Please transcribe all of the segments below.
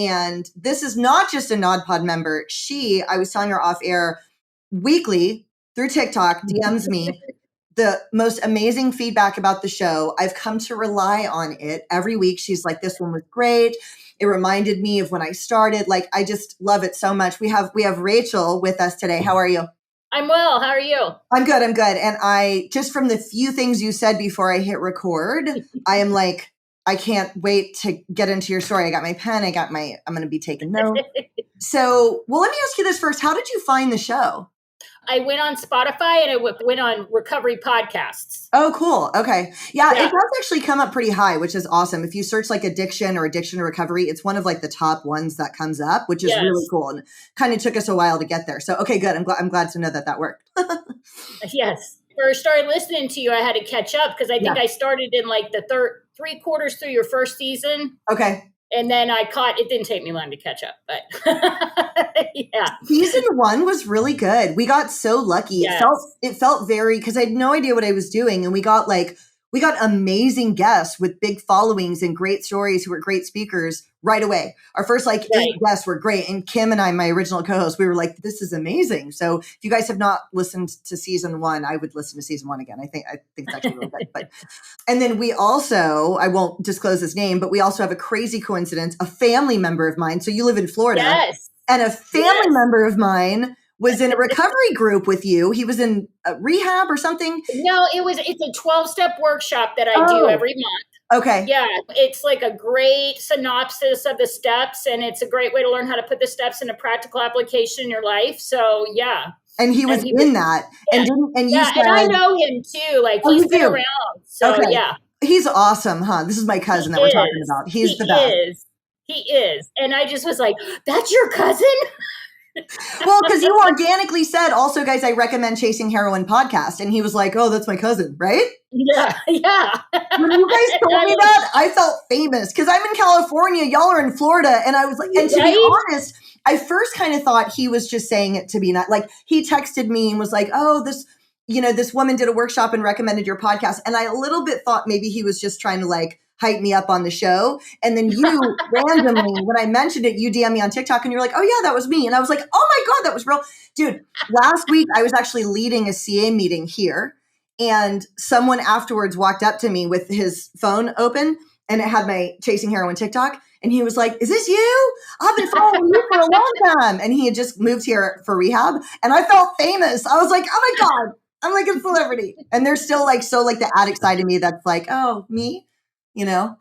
And this is not just a NodPod member. I was telling her off air, weekly through TikTok, DMs me the most amazing feedback about the show. I've come to rely on it every week. She's like, this one was great. It reminded me of when I started. Like, I just love it so much. We have Rachael with us today. How are you? I'm well. How are you? I'm good. And I, just from the few things you said before I hit record, I am like, I can't wait to get into your story. I got my pen. I'm going to be taking notes. So, well, let me ask you this first. How did you find the show? I went on Spotify and I went on recovery podcasts. Oh, cool. Okay. Yeah, it does actually come up pretty high, which is awesome. If you search like addiction or addiction recovery, it's one of like the top ones that comes up, which is really cool. And kind of took us a while to get there. So, okay, good. I'm glad to know that worked. Yes. First started listening to you, I had to catch up because I think I started in like the three quarters through your first season. Okay. And then it didn't take me long to catch up, but yeah. Season 1 was really good. We got so lucky. Yes. It felt very, because I had no idea what I was doing. And we got amazing guests with big followings and great stories who were great speakers right away. Our first 8 guests were great. And Kim and I, my original co-host, we were like, this is amazing. So if you guys have not listened to season 1, I would listen to season 1 again. I think it's actually really good. But, and then we also, I won't disclose his name, but we also have a crazy coincidence, a family member of mine. So you live in Florida. Yes. And a family member of mine was in a recovery group with you. He was in rehab or something. No, it's a 12-step workshop that I do every month. Okay. Yeah. It's like a great synopsis of the steps, and it's a great way to learn how to put the steps into practical application in your life. So yeah. And he was in that. Yeah. And you said, and I know him too. Like he's been around. So yeah. He's awesome, huh? This is my cousin that we're talking about. He's the best. He is. And I just was like, that's your cousin? Well, because you organically said, also, guys, I recommend Chasing Heroin podcast. And he was like, oh, that's my cousin, right? Yeah. When you guys told me that, I felt famous because I'm in California. Y'all are in Florida. And I was like, and to be honest, I first kind of thought he was just saying it to be not like, he texted me and was like, oh, this woman did a workshop and recommended your podcast. And I a little bit thought maybe he was just trying to like hype me up on the show. And then you randomly, when I mentioned it, you DM me on TikTok and you're like, oh yeah, that was me. And I was like, oh my God, that was real. Dude, last week I was actually leading a CA meeting here and someone afterwards walked up to me with his phone open and it had my Chasing Heroin TikTok. And he was like, is this you? I've been following you for a long time. And he had just moved here for rehab and I felt famous. I was like, oh my God, I'm like a celebrity. And there's still like, so like the addict side of me that's like, oh, me? You know?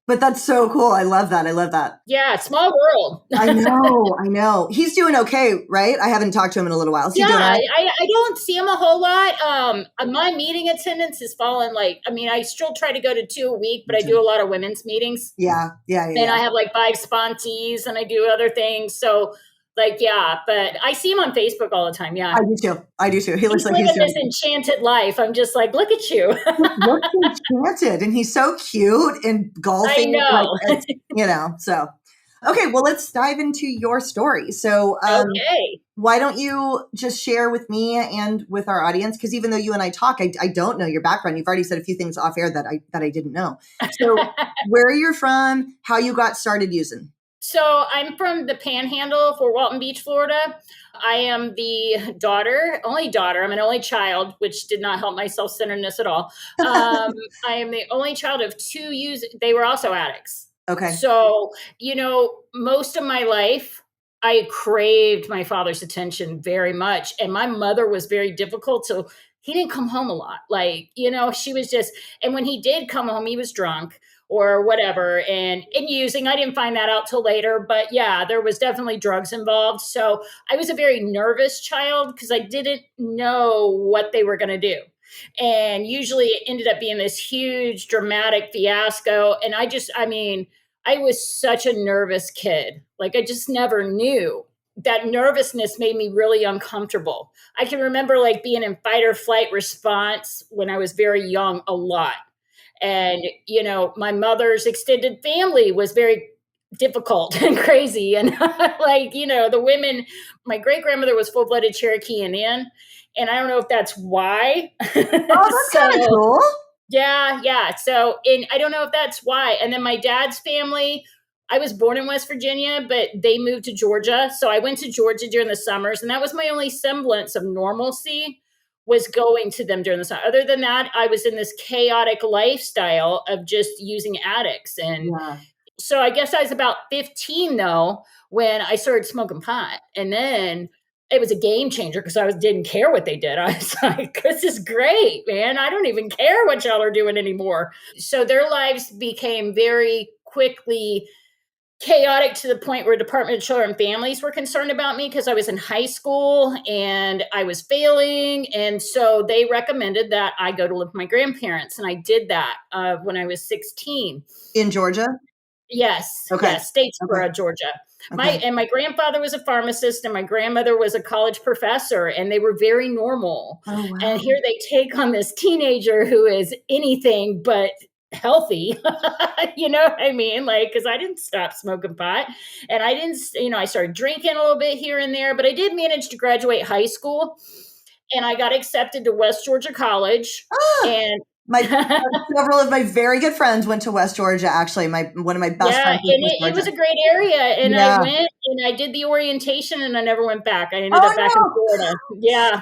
But that's so cool. I love that. Yeah, small world. I know. He's doing okay, right? I haven't talked to him in a little while. I don't see him a whole lot. My meeting attendance has fallen. I still try to go to 2 a week, but I do a lot of women's meetings. Yeah. And I have like 5 sponsees and I do other things. So but I see him on Facebook all the time. Yeah. I do too. He looks like he's living this enchanted life. I'm just like, look at you. Looks enchanted. And he's so cute and golfing. I know. So. Okay, well, let's dive into your story. So why don't you just share with me and with our audience? Because even though you and I talk, I don't know your background. You've already said a few things off air that I didn't know. So where you're from, how you got started using. So I'm from the Panhandle for Walton Beach, Florida. I am the only daughter. I'm an only child, which did not help my self-centeredness at all. I am the only child of 2 users. They were also addicts. Okay. So, most of my life, I craved my father's attention very much. And my mother was very difficult. So he didn't come home a lot. She was just, and when he did come home, he was drunk or whatever, and using. I didn't find that out till later, but yeah, there was definitely drugs involved. So I was a very nervous child because I didn't know what they were going to do. And usually it ended up being this huge dramatic fiasco. And I was such a nervous kid. I just never knew. That nervousness made me really uncomfortable. I can remember being in fight or flight response when I was very young a lot. And, my mother's extended family was very difficult and crazy. And the women, my great grandmother was full-blooded Cherokee Indian. And I don't know if that's why. Oh, that's kind of cool. Yeah, yeah. So, and I don't know if that's why. And then my dad's family, I was born in West Virginia, but they moved to Georgia. So I went to Georgia during the summers, and that was my only semblance of normalcy was going to them during the summer. Other than that, I was in this chaotic lifestyle of just using addicts. And Yeah. so I guess I was about 15 though when I started smoking pot. And then it was a game changer because didn't care what they did. I was like, this is great, man. I don't even care what y'all are doing anymore. So their lives became very quickly chaotic to the point where Department of Children and Families were concerned about me because I was in high school and I was failing. And so they recommended that I go to live with my grandparents. And I did that when I was 16. In Georgia? Yes, Okay. yes, Okay. Statesboro, Georgia. Okay. My grandfather was a pharmacist and my grandmother was a college professor, and they were very normal. Oh, wow. And here they take on this teenager who is anything but healthy. You know what I mean? Like, because I didn't stop smoking pot, and I didn't, I started drinking a little bit here and there, but I did manage to graduate high school, and I got accepted to West Georgia College, Ah, and my several of my very good friends went to West Georgia. Actually, one of my best yeah, friends and went to West it was Georgia. a great area, and I Yeah. went and I did the orientation, and I never went back. I ended Oh up back in no. Florida. Yeah,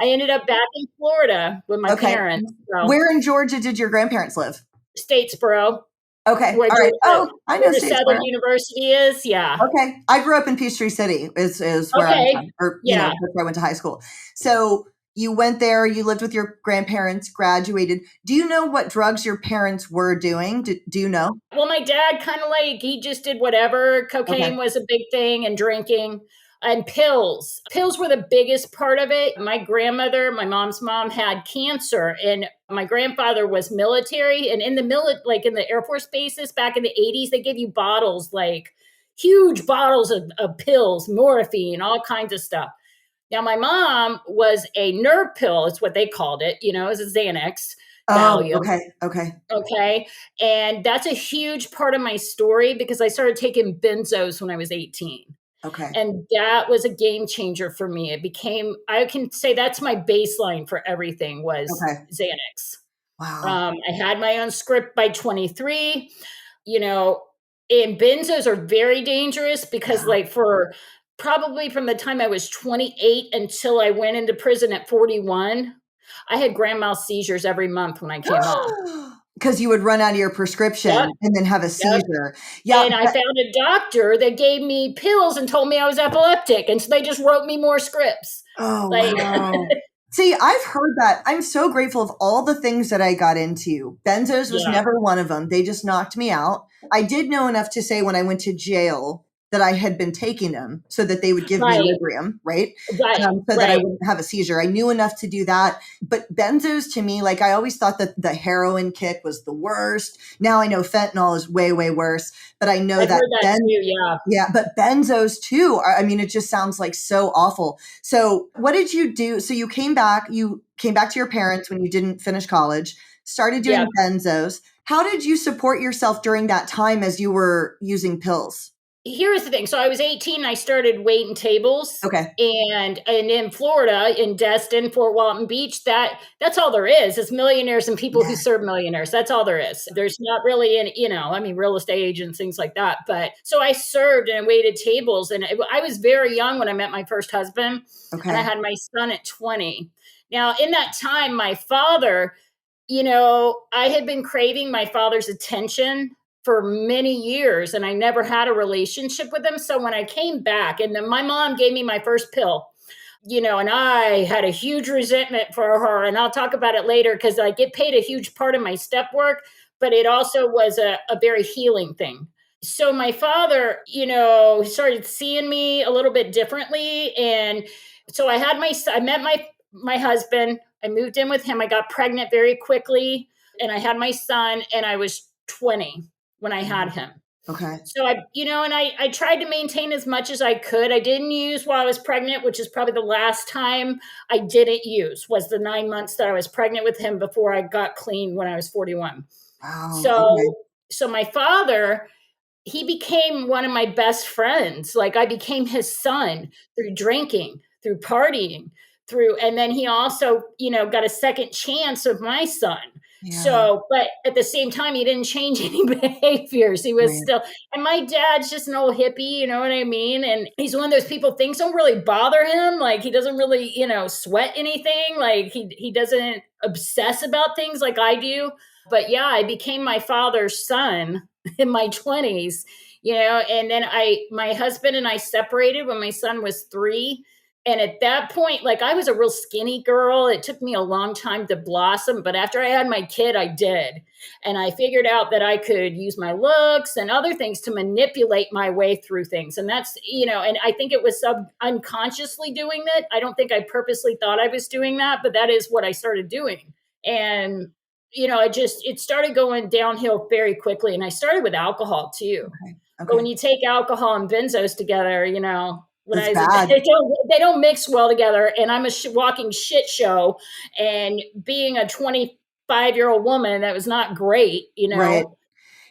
I ended up back in Florida with my Okay. parents. So Where in Georgia did your grandparents live? Statesboro, Okay. where All right. Oh, I know Georgia Southern Statesboro. University is. Yeah. Okay. I grew up in Peachtree City is where I'm Okay. from, or, Yeah. that's where I went to high school. So you went there, you lived with your grandparents, graduated. Do you know what drugs your parents were doing? Do you know? Well, my dad kind of like he just did whatever. Okay. Cocaine was a big thing, and drinking and pills. Pills were the biggest part of it. My grandmother, my mom's mom, had cancer, and my grandfather was military. And in the like in the Air Force bases back in the 80s, they gave you bottles, like huge bottles of pills, morphine, all kinds of stuff. Now, my mom was a nerve pill, is what they called it. It was a Xanax, Oh, Valium. okay. Okay. Okay. And that's a huge part of my story because I started taking benzos when I was 18. Okay. And that was a game changer for me. I can say that's my baseline for everything was Okay. Xanax. Wow. I had my own script by 23, you know, and benzos are very dangerous because, Yeah. like, for probably from the time I was 28 until I went into prison at 41, I had grand mal seizures every month when I came off. Because you would run out of your Yep. prescription and then have a Yep. seizure. Yeah. And I found a doctor that gave me pills and told me I was epileptic, and so they just wrote me more scripts. Oh, Like, wow. See, I've heard that. I'm so grateful of all the things that I got into. Benzos was yeah, never one of them. They just knocked me out. I did know enough to say when I went to jail that I had been taking them so that they would give me right, Librium, right? right, So that I right. wouldn't have a seizure. I knew enough to do that. But benzos to me, like I always thought that the heroin kick was the worst. Now I know fentanyl is way, way worse. But I know I've that heard that too. Yeah. yeah, but benzos too. I mean, it just sounds like so awful. So, what did you do? So, you came back to your parents when you didn't finish college, started Yeah. doing benzos. How did you support yourself during that time as you were using pills? Here's the thing. So I was 18, I started waiting tables. Okay. And in Florida, in Destin, Fort Walton Beach, that's all there is millionaires and people who Yeah. serve millionaires. That's all there is. There's not really any, I mean, real estate agents, things like that. But so I served and waited tables, and I was very young when I met my first husband, and I Okay. had my son at 20. Now, in that time, my father, I had been craving my father's attention for many years, and I never had a relationship with him. So when I came back, and then my mom gave me my first pill, and I had a huge resentment for her. And I'll talk about it later because like it paid a huge part of my step work, but it also was a very healing thing. So my father, started seeing me a little bit differently. And so I met my husband. I moved in with him. I got pregnant very quickly, and I had my son, and I was 20 when I had him. Okay. So I tried to maintain as much as I could. I didn't use while I was pregnant, which is probably the last time I didn't use was the 9 months that I was pregnant with him before I got clean when I was 41. Wow. Okay. So my father, he became one of my best friends. Like I became his son through drinking, through partying, and then he also, got a second chance of my son. Yeah. So, but at the same time, he didn't change any behaviors. He was Right. still, and my dad's just an old hippie, you know what I mean? And he's one of those people, things don't really bother him. Like he doesn't really, sweat anything. Like he doesn't obsess about things like I do. But yeah, I became my father's son in my 20s, and then my husband and I separated when my son was 3. And at that point, like I was a real skinny girl. It took me a long time to blossom, but after I had my kid, I did. And I figured out that I could use my looks and other things to manipulate my way through things. And that's, and I think it was unconsciously doing that. I don't think I purposely thought I was doing that, but that is what I started doing. And, it started going downhill very quickly. And I started with alcohol too. Okay. But when Okay. you take alcohol and benzos together, when It's I was bad. they don't mix well together, and I'm a walking shit show. And being a 25-year-old woman, that was not great. Right.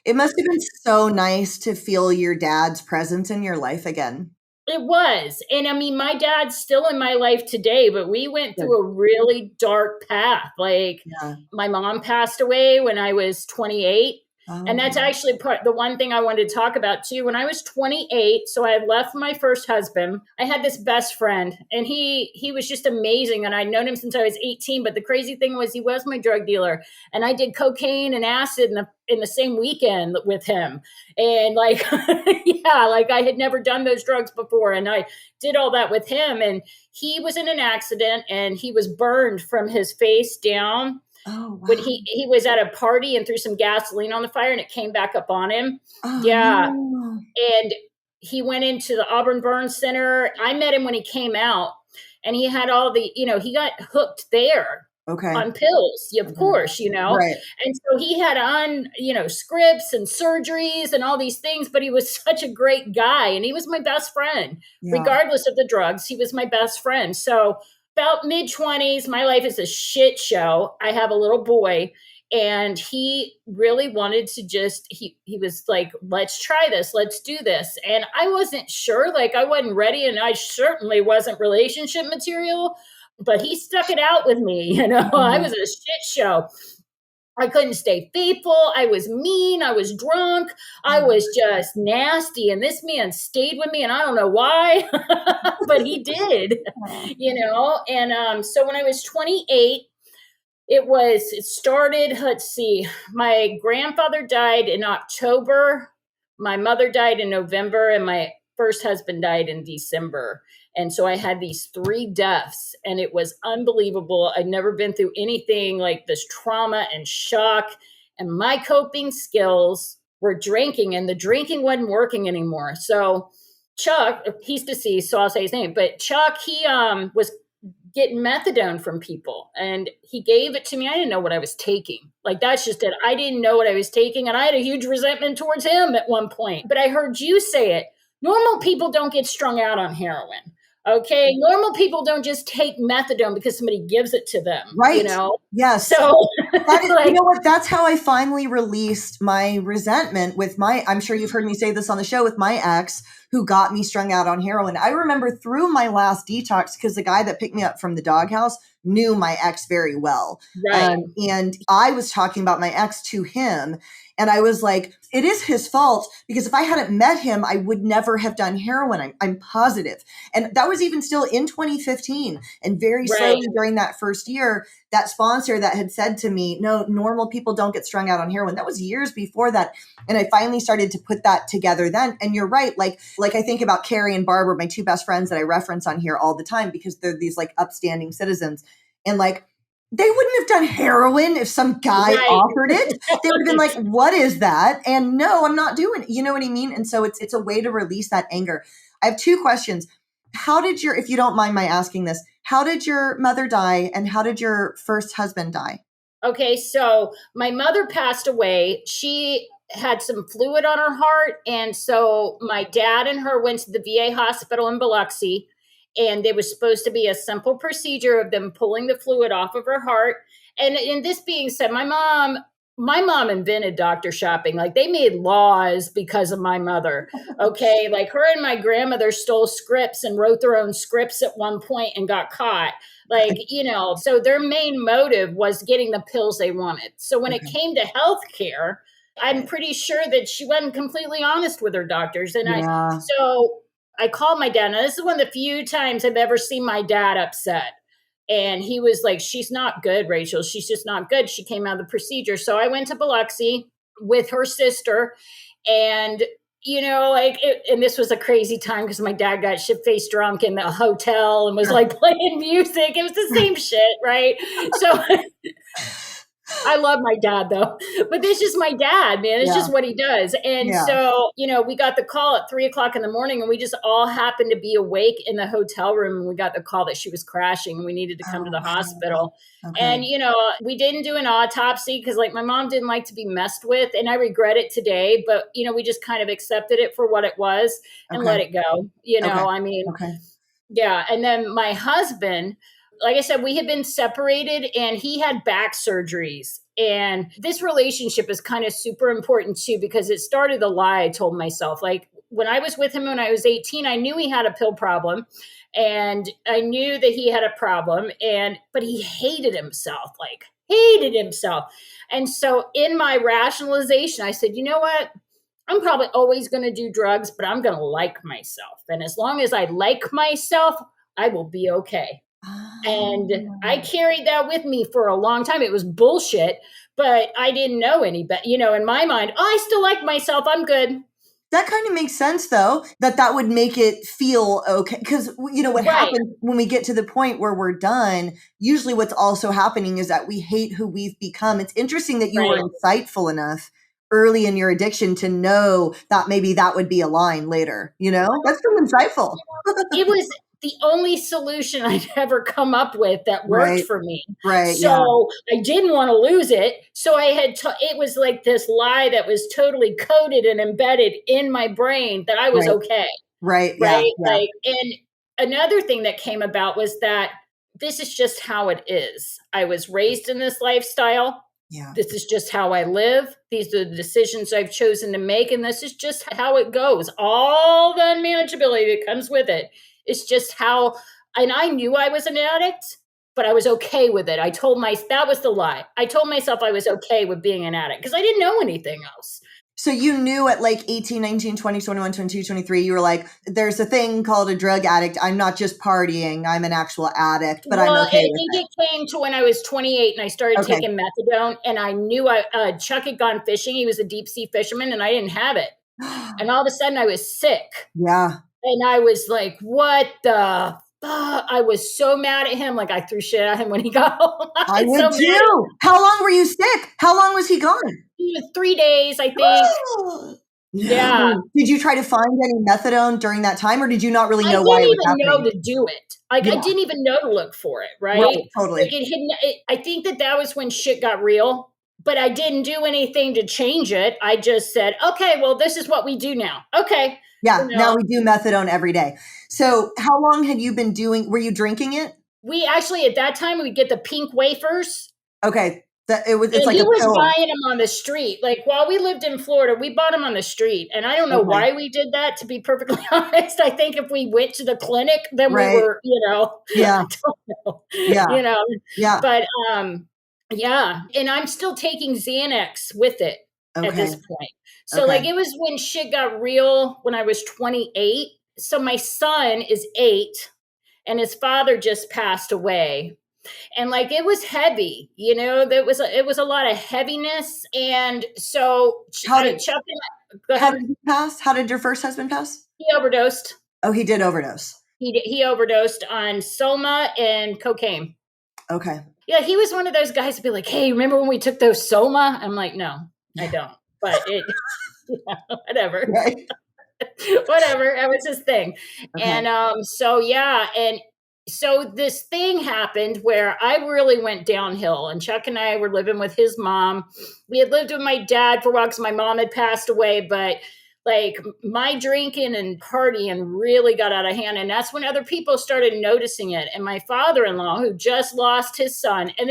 It must have been so nice to feel your dad's presence in your life again. It was, and I mean, my dad's still in my life today, but we went Good. through a really dark path. Like Yeah. my mom passed away when I was 28. And Oh, that's actually the one thing I wanted to talk about too. When I was 28, so I had left my first husband. I had this best friend, and he was just amazing. And I'd known him since I was 18. But the crazy thing was, he was my drug dealer, and I did cocaine and acid in the same weekend with him. And like, yeah, like I had never done those drugs before, and I did all that with him. And he was in an accident, and he was burned from his face down oh, when wow. he was at a party and threw some gasoline on the fire, and it came back up on him. Oh, Yeah. no. And he went into the Auburn Burn Center. I met him when he came out, and he had all the, he got hooked there Okay. on pills, of Mhm. course. Right. And so he had on, scripts and surgeries and all these things, but he was such a great guy, and he was my best friend. Yeah. Regardless of the drugs, he was my best friend. So about mid 20s, my life is a shit show. I have a little boy, and he really wanted to just he was like, let's try this, let's do this. And I wasn't sure, like I wasn't ready, and I certainly wasn't relationship material, but he stuck it out with me. I Mhm. was a shit show. I couldn't stay faithful. I was mean. I was drunk. I Oh, was just nasty. And this man stayed with me, and I don't know why, but he did, wow. And so when I was 28, it started, let's see, my grandfather died in October, my mother died in November, and my first husband died in December. And so I had these 3 deaths, and it was unbelievable. I'd never been through anything like this trauma and shock. And my coping skills were drinking, and the drinking wasn't working anymore. So Chuck, he's deceased, so I'll say his name, but Chuck, he was getting methadone from people, and he gave it to me. I didn't know what I was taking. Like, that's just it. I didn't know what I was taking, and I had a huge resentment towards him at one point. But I heard you say it. Normal people don't get strung out on heroin. Okay. Normal people don't just take methadone because somebody gives it to them. Right. Yes. So, That is, you like, know what? That's how I finally released my resentment with I'm sure you've heard me say this on the show, with my ex who got me strung out on heroin. I remember through my last detox, because the guy that picked me up from the doghouse knew my ex very well. right. And I was talking about my ex to him. And I was like, it is his fault, because if I hadn't met him, I would never have done heroin. I'm positive. And that was even still in 2015. And very Right. slowly during that first year, that sponsor that had said to me, no, normal people don't get strung out on heroin. That was years before that. And I finally started to put that together then. And you're right. Like I think about Carrie and Barbara, my 2 best friends that I reference on here all the time, because they're these like upstanding citizens. And like, they wouldn't have done heroin if some guy Right. offered it. They would have been like, what is that? And no, I'm not doing it. You know what I mean? And so it's a way to release that anger. I have 2 questions. How did if you don't mind my asking this, how did your mother die, and how did your first husband die? Okay, so my mother passed away. She had some fluid on her heart. And so my dad and her went to the VA hospital in Biloxi. And there was supposed to be a simple procedure of them pulling the fluid off of her heart. And this being said, my mom my mom invented doctor shopping. Like they made laws because of my mother. Okay. Like her and my grandmother stole scripts and wrote their own scripts at one point and got caught. Like, so their main motive was getting the pills they wanted. So when it came to healthcare, I'm pretty sure that she wasn't completely honest with her doctors. And so I called my dad. Now, this is one of the few times I've ever seen my dad upset. And he was like, she's not good, Rachel. She's just not good. She came out of the procedure. So I went to Biloxi with her sister. And, and this was a crazy time because my dad got shit-faced drunk in the hotel and was like playing music. It was the same shit, right? So I love my dad though, but this is my dad, man. It's just what he does. And so, we got the call at 3:00 in the morning and we just all happened to be awake in the hotel room. And we got the call that she was crashing and we needed to come to the hospital. And, we didn't do an autopsy because like my mom didn't like to be messed with. And I regret it today, but we just kind of accepted it for what it was and let it go. Yeah. And then my husband, like I said, we had been separated and he had back surgeries. And this relationship is kind of super important too, because it started the lie I told myself. Like when I was with him when I was 18, I knew he had a pill problem and I knew that he had a problem but he hated himself. And so in my rationalization, I said, you know what? I'm probably always going to do drugs, but I'm going to like myself. And as long as I like myself, I will be okay. And I carried that with me for a long time. It was bullshit, but I didn't know any better. In my mind, I still like myself. I'm good. That kind of makes sense, though, that would make it feel okay. Because, what happens when we get to the point where we're done, usually what's also happening is that we hate who we've become. It's interesting that you were insightful enough early in your addiction to know that maybe that would be a line later. That's so insightful. It was the only solution I'd ever come up with that worked for me. Right. So I didn't want to lose it. So I had it was like this lie that was totally coded and embedded in my brain that I was okay. Right. Right. Yeah. Like, and another thing that came about was that this is just how it is. I was raised in this lifestyle. Yeah. This is just how I live. These are the decisions I've chosen to make. And this is just how it goes. All the unmanageability that comes with it. It's just how, and I knew I was an addict, but I was okay with it. That was the lie. I told myself I was okay with being an addict because I didn't know anything else. So you knew at like 18, 19, 20, 21, 22, 23, you were like, there's a thing called a drug addict. I'm not just partying. I'm an actual addict, but I'm okay with it. I think it came to when I was 28 and I started taking methadone and I knew Chuck had gone fishing. He was a deep sea fisherman and I didn't have it. And all of a sudden I was sick. Yeah. And I was like, what the fuck? I was so mad at him. Like I threw shit at him when he got home. I would too. How long were you sick? How long was he gone? He was 3 days, I think. Yeah. Did you try to find any methadone during that time or did you not really know why it was happening? I didn't even know to do it. I didn't even know to look for it, right? Totally. Like I think that was when shit got real, but I didn't do anything to change it. I just said, okay, well, this is what we do now. Okay. Yeah, now we do methadone every day. So how long had you been were you drinking it? We actually, at that time, we'd get the pink wafers. Okay. It's like he was buying them on the street. Like while we lived in Florida, we bought them on the street. And I don't know why we did that, to be perfectly honest. I think if we went to the clinic, then we were, Yeah. I don't know. Yeah. Yeah. But yeah. And I'm still taking Xanax with it at this point. So like it was when shit got real when I was 28. So my son is 8 and his father just passed away. And like it was heavy, it was a lot of heaviness. And so how did he pass? How did your first husband pass? He overdosed. Oh, he did overdose. He overdosed on Soma and cocaine. Okay. Yeah, he was one of those guys to be like, hey, remember when we took those Soma? I'm like, no, I don't. But whatever. Right. Whatever. That was his thing. Okay. And so this thing happened where I really went downhill, and Chuck and I were living with his mom. We had lived with my dad for a while because my mom had passed away, but like my drinking and partying really got out of hand. And that's when other people started noticing it. And my father-in-law, who just lost his son, and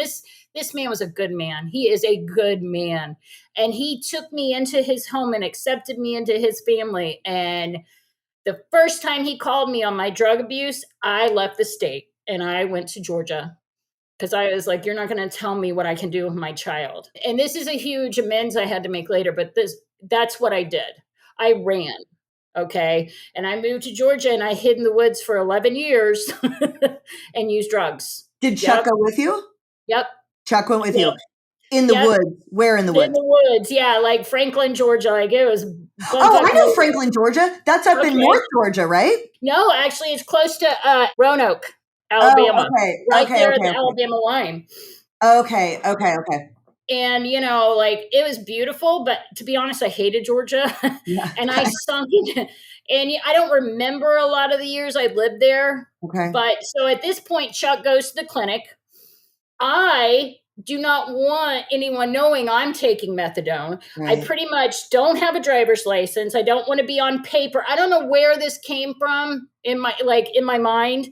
This man was a good man. He is a good man. And he took me into his home and accepted me into his family. And the first time he called me on my drug abuse, I left the state and I went to Georgia because I was like, you're not going to tell me what I can do with my child. And this is a huge amends I had to make later, but that's what I did. I ran. Okay. And I moved to Georgia and I hid in the woods for 11 years and used drugs. Did Chuck go with you? Yep. Chuck went with you in the woods. Where in the woods? In the woods. Yeah. Like Franklin, Georgia. Like it was. Oh, I know Franklin, Georgia. That's up in North Georgia, right? No, actually it's close to Roanoke, Alabama. Oh, okay. Right there at the Alabama line. Okay. And, you know, like it was beautiful, but to be honest, I hated Georgia. Yeah. And I sunk in. And I don't remember a lot of the years I lived there. Okay. But so at this point, Chuck goes to the clinic. I do not want anyone knowing I'm taking methadone. Right. I pretty much don't have a driver's license. I don't want to be on paper. I don't know where this came from in my mind,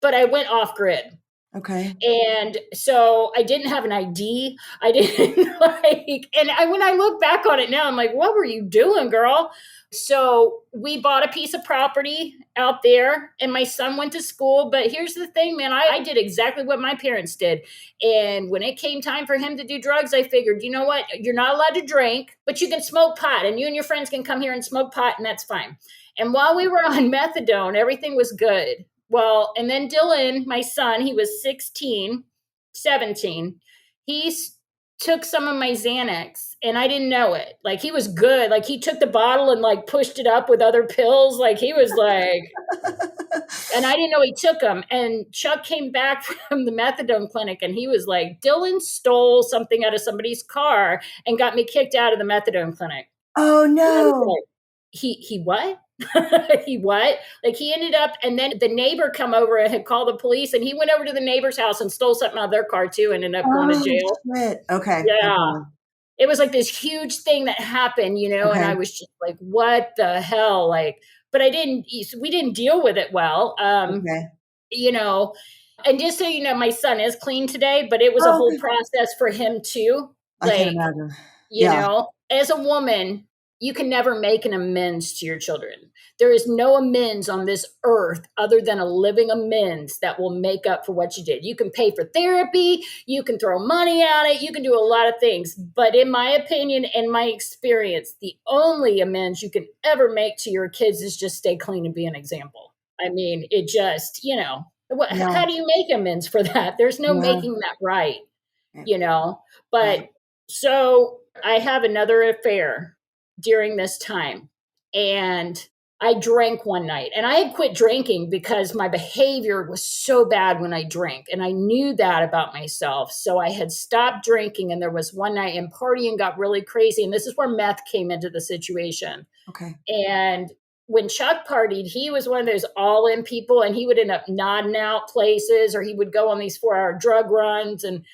but I went off grid. Okay. And so I didn't have an ID. I didn't when I look back on it now, I'm like, what were you doing, girl? So we bought a piece of property out there and my son went to school. But here's the thing, man, I did exactly what my parents did. And when it came time for him to do drugs, I figured, you know what? You're not allowed to drink, but you can smoke pot and you and your friends can come here and smoke pot and that's fine. And while we were on methadone, everything was good. Well, and then Dylan, my son, he was 17, he took some of my Xanax and I didn't know it. Like he was good. Like he took the bottle and like pushed it up with other pills. Like he was like, and I didn't know he took them. And Chuck came back from the methadone clinic and he was like, Dylan stole something out of somebody's car and got me kicked out of the methadone clinic. Oh no. Like, he what? He what? Like he ended up, and then the neighbor come over and had called the police, and he went over to the neighbor's house and stole something out of their car too, and ended up going to jail. Shit. Okay. Yeah. It was like this huge thing that happened, you know, and I was just like, what the hell? Like, but we didn't deal with it well. You know, and just so you know, my son is clean today, but it was a whole process for him too. I can imagine. You know, as a woman, you can never make an amends to your children. There is no amends on this earth other than a living amends that will make up for what you did. You can pay for therapy. You can throw money at it. You can do a lot of things. But in my opinion and my experience, the only amends you can ever make to your kids is just stay clean and be an example. I mean, it just, you know, how do you make amends for that? There's no making that right, you know. But so I have another affair during this time. And I drank one night and I had quit drinking because my behavior was so bad when I drank. And I knew that about myself. So I had stopped drinking and there was one night and partying got really crazy. And this is where meth came into the situation. Okay. And when Chuck partied, he was one of those all in people and he would end up nodding out places or he would go on these 4-hour drug runs. And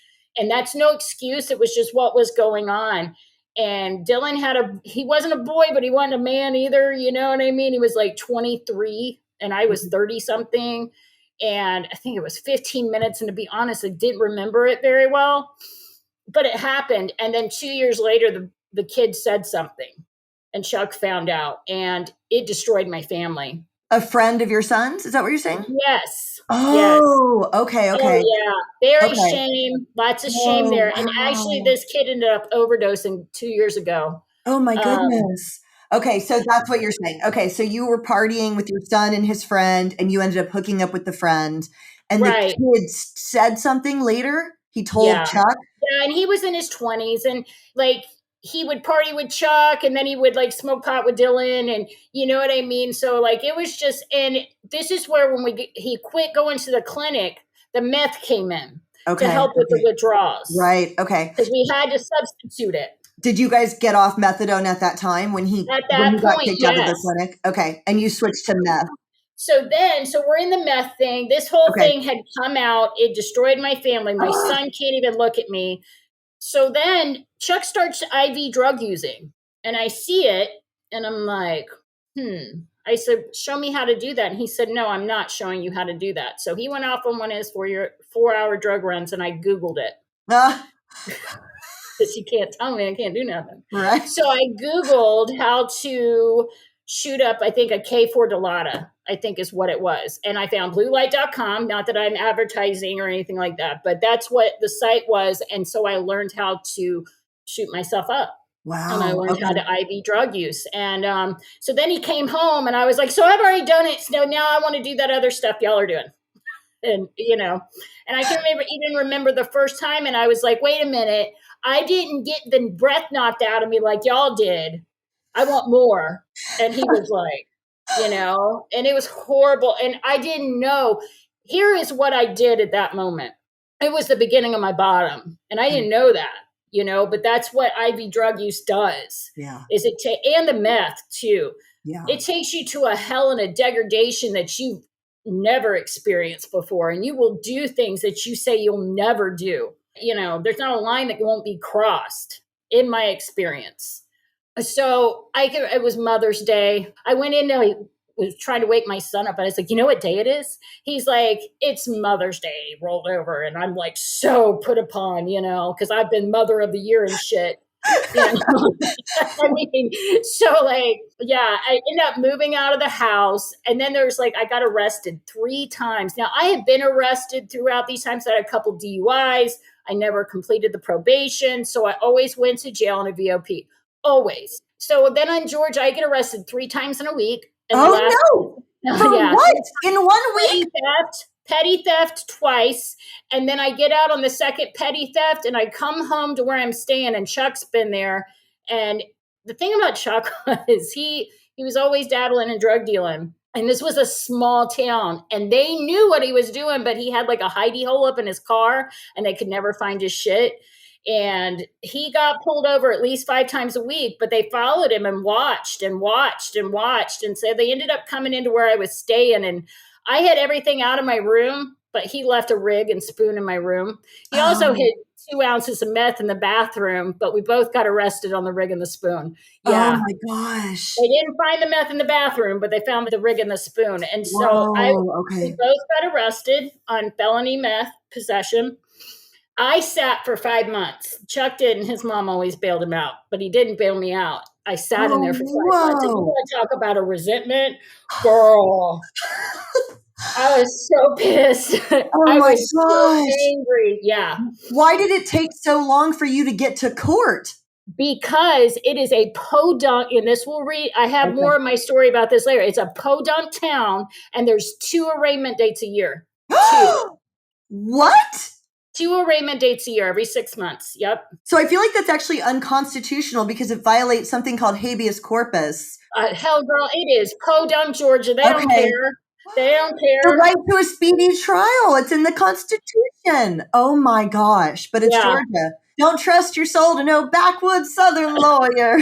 that's no excuse. It was just what was going on. And Dylan he wasn't a boy, but he wasn't a man either. You know what I mean? He was like 23 and I was 30 something. And I think it was 15 minutes. And to be honest, I didn't remember it very well, but it happened. And then 2 years later, the kid said something and Chuck found out and it destroyed my family. A friend of your son's? Is that what you're saying? Yes. Oh, yes. Okay. Oh, yeah. Very shame. Lots of shame there. And actually, this kid ended up overdosing 2 years ago. Oh, my goodness. Okay. So that's what you're saying. Okay. So you were partying with your son and his friend, and you ended up hooking up with the friend. And the kid said something later? He told Chuck? Yeah. And he was in his 20s. And like, he would party with Chuck and then he would like smoke pot with Dylan and you know what I mean? So like, it was just, and this is where when he quit going to the clinic, the meth came in to help with the withdrawals. Right. Okay. Because we had to substitute it. Did you guys get off methadone at that time when he got kicked out of the clinic? Okay. And you switched to meth. So we're in the meth thing. This whole thing had come out. It destroyed my family. My son can't even look at me. So then Chuck starts IV drug using and I see it and I'm like, I said, show me how to do that. And he said, no, I'm not showing you how to do that. So he went off on one of his 4-hour drug runs and I Googled it. Because you can't tell me I can't do nothing. Right. So I Googled how to shoot up, I think, a K4 Delata, I think is what it was. And I found bluelight.com, not that I'm advertising or anything like that, but that's what the site was. And so I learned how to shoot myself up. Wow. And I learned how to IV drug use. And so then he came home and I was like, so I've already done it. So now I want to do that other stuff y'all are doing. And, and I can even remember the first time. And I was like, wait a minute. I didn't get the breath knocked out of me like y'all did. I want more. And he was like, and it was horrible. And I didn't know. Here is what I did at that moment. It was the beginning of my bottom. And I didn't know that, but that's what IV drug use does. Yeah. And the meth too. Yeah. It takes you to a hell and a degradation that you've never experienced before. And you will do things that you say you'll never do. There's not a line that won't be crossed in my experience. So it was Mother's Day. I went in there, I was trying to wake my son up. And I was like, you know what day it is? He's like, it's Mother's Day rolled over. And I'm like, so put upon, because I've been Mother of the Year and shit. I ended up moving out of the house. And then there's I got arrested 3 times. Now, I had been arrested throughout these times. I had a couple DUIs. I never completed the probation. So I always went to jail in a VOP. Always. So then in Georgia, I get arrested 3 times in a week. And no. For what? In 1 week? Petty theft twice. And then I get out on the second petty theft and I come home to where I'm staying and Chuck's been there. And the thing about Chuck was he was always dabbling in drug dealing. And this was a small town and they knew what he was doing, but he had a hidey hole up in his car and they could never find his shit. And he got pulled over at least 5 times a week, but they followed him and watched and watched and watched. And so they ended up coming into where I was staying. And I had everything out of my room, but he left a rig and spoon in my room. He also hid 2 ounces of meth in the bathroom, but we both got arrested on the rig and the spoon. Yeah. Oh my gosh. They didn't find the meth in the bathroom, but they found the rig and the spoon. And so we both got arrested on felony meth possession. I sat for 5 months. Chuck didn't. His mom always bailed him out, but he didn't bail me out. I sat in there for 5 months. And you want to talk about a resentment? Girl. I was so pissed. Oh my gosh. So angry. Yeah. Why did it take so long for you to get to court? Because it is a podunk, and this will read, I have more of my story about this later. It's a podunk town, and there's 2 arraignment dates a year. 2. What? 2 arraignment dates a year, every 6 months. Yep. So I feel like that's actually unconstitutional because it violates something called habeas corpus. Hell, girl, it is. Podunk, Georgia. They don't care. They don't care. The right to a speedy trial. It's in the Constitution. Oh my gosh. But it's Georgia. Don't trust your soul to no backwoods Southern lawyer.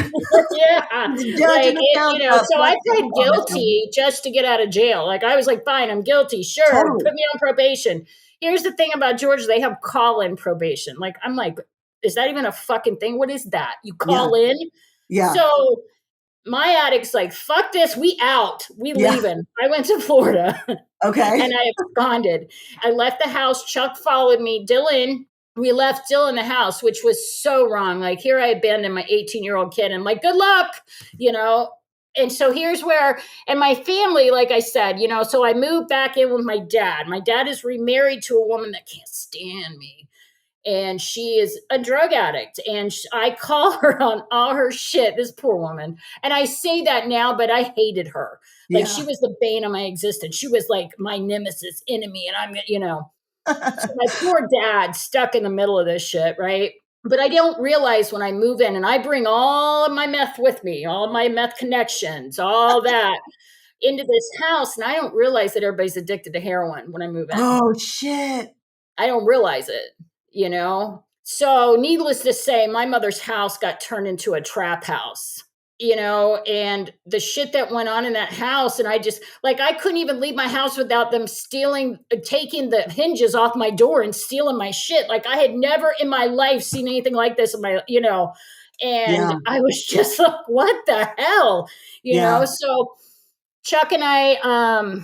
Yeah. So I pled guilty just to get out of jail. I was like, fine, I'm guilty. Sure. Totally. Put me on probation. Here's the thing about Georgia. They have call-in probation. I'm like, is that even a fucking thing? What is that? You call in? Yeah. So my addict's like, fuck this. We out. We leaving. I went to Florida. Okay. And I absconded. I left the house. Chuck followed me. We left Dylan in the house, which was so wrong. Here I abandoned my 18-year-old kid and good luck, And so here's where, and my family, like I said, so I moved back in with my dad. My dad is remarried to a woman that can't stand me. And she is a drug addict. And I call her on all her shit, this poor woman. And I say that now, but I hated her. She was the bane of my existence. She was my nemesis enemy. And I'm, so my poor dad stuck in the middle of this shit, right? But I don't realize when I move in and I bring all of my meth with me, all of my meth connections, all that into this house. And I don't realize that everybody's addicted to heroin when I move in. Oh, shit. I don't realize it, So needless to say, my mother's house got turned into a trap house. And the shit that went on in that house. And I just I couldn't even leave my house without them taking the hinges off my door and stealing my shit. I had never in my life seen anything like this in my, and I was just like, what the hell, So Chuck and I,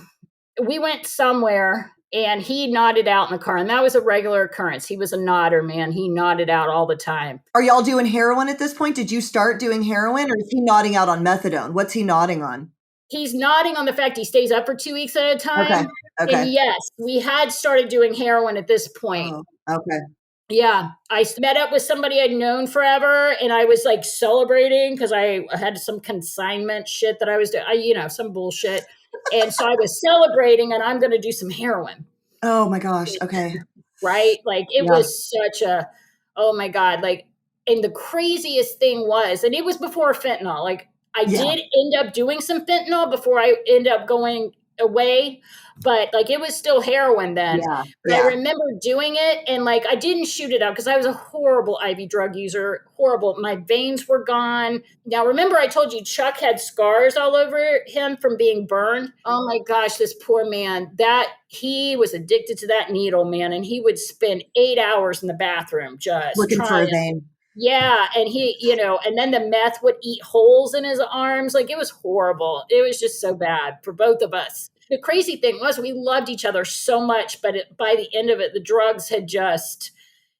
we went somewhere And he nodded out in the car. And that was a regular occurrence. He was a nodder, man. He nodded out all the time. Are y'all doing heroin at this point? Did you start doing heroin, or is he nodding out on methadone? What's he nodding on? He's nodding on the fact he stays up for 2 weeks at a time. Okay. Okay. And yes, we had started doing heroin at this point. Oh, okay. Yeah. I met up with somebody I'd known forever, and I was like celebrating because I had some consignment shit that I was doing, some bullshit. And so I was celebrating, and I'm going to do some heroin. Oh my gosh. Okay. Right? Like it was such a, oh my God. Like, and the craziest thing was, and it was before fentanyl. Like I did end up doing some fentanyl before I ended up going away, but like it was still heroin then. But I remember doing it, and like I didn't shoot it out because I was a horrible IV drug user. Horrible. My veins were gone. Now remember I told you Chuck had scars all over him from being burned. Oh my gosh, this poor man. That he was addicted to that needle, man, and he would spend 8 hours in the bathroom just looking for a vein. Yeah. And he, and then the meth would eat holes in his arms. Like it was horrible. It was just so bad for both of us. The crazy thing was we loved each other so much, but by the end of it, the drugs had just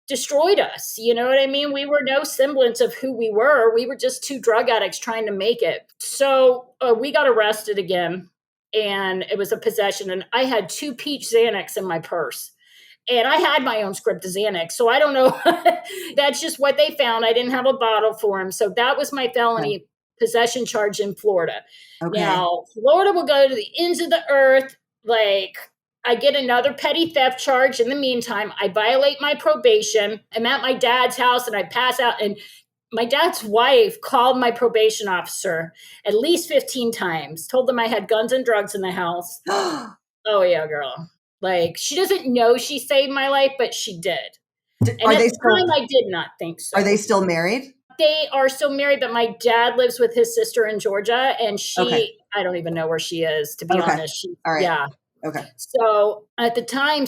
destroyed us. You know what I mean? We were no semblance of who we were. We were just two drug addicts trying to make it. So we got arrested again, and it was a possession. And I had 2 peach Xanax in my purse. And I had my own script of Xanax. So I don't know. That's just what they found. I didn't have a bottle for him. So that was my felony possession charge in Florida. Okay. Now, Florida will go to the ends of the earth. Like, I get another petty theft charge. In the meantime, I violate my probation. I'm at my dad's house and I pass out. And my dad's wife called my probation officer at least 15 times, told them I had guns and drugs in the house. Oh, yeah, girl. Like, she doesn't know she saved my life, but she did. And at the time, I did not think so. Are they still married? They are still married, but my dad lives with his sister in Georgia, and I don't even know where she is, to be honest. All right. Yeah. Okay. So at the time,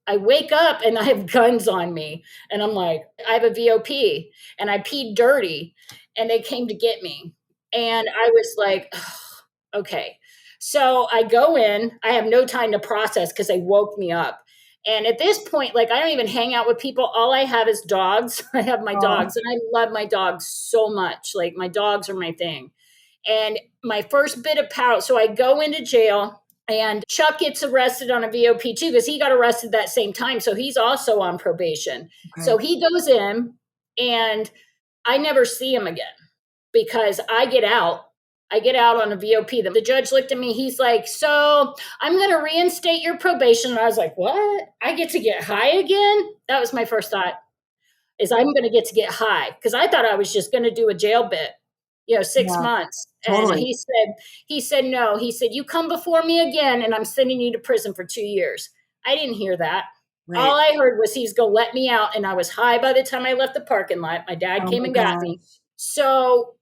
I wake up and I have guns on me, and I'm like, I have a VOP, and I peed dirty, and they came to get me. And I was like, oh, okay. So I go in, I have no time to process because they woke me up. And at this point, like, I don't even hang out with people. All I have is dogs. I have my dogs, and I love my dogs so much. Like, my dogs are my thing. And my first bit of power. So I go into jail, and Chuck gets arrested on a VOP too, because he got arrested that same time. So he's also on probation. Okay. So he goes in, and I never see him again because I get out. I get out on a VOP. The judge looked at me. He's like, so I'm going to reinstate your probation. And I was like, what? I get to get high again? That was my first thought, is I'm going to get high. Because I thought I was just going to do a jail bit, 6 months. Totally. And he said, no. He said, you come before me again, and I'm sending you to prison for 2 years. I didn't hear that. Right. All I heard was he's going to let me out. And I was high by the time I left the parking lot. My dad came and got me. So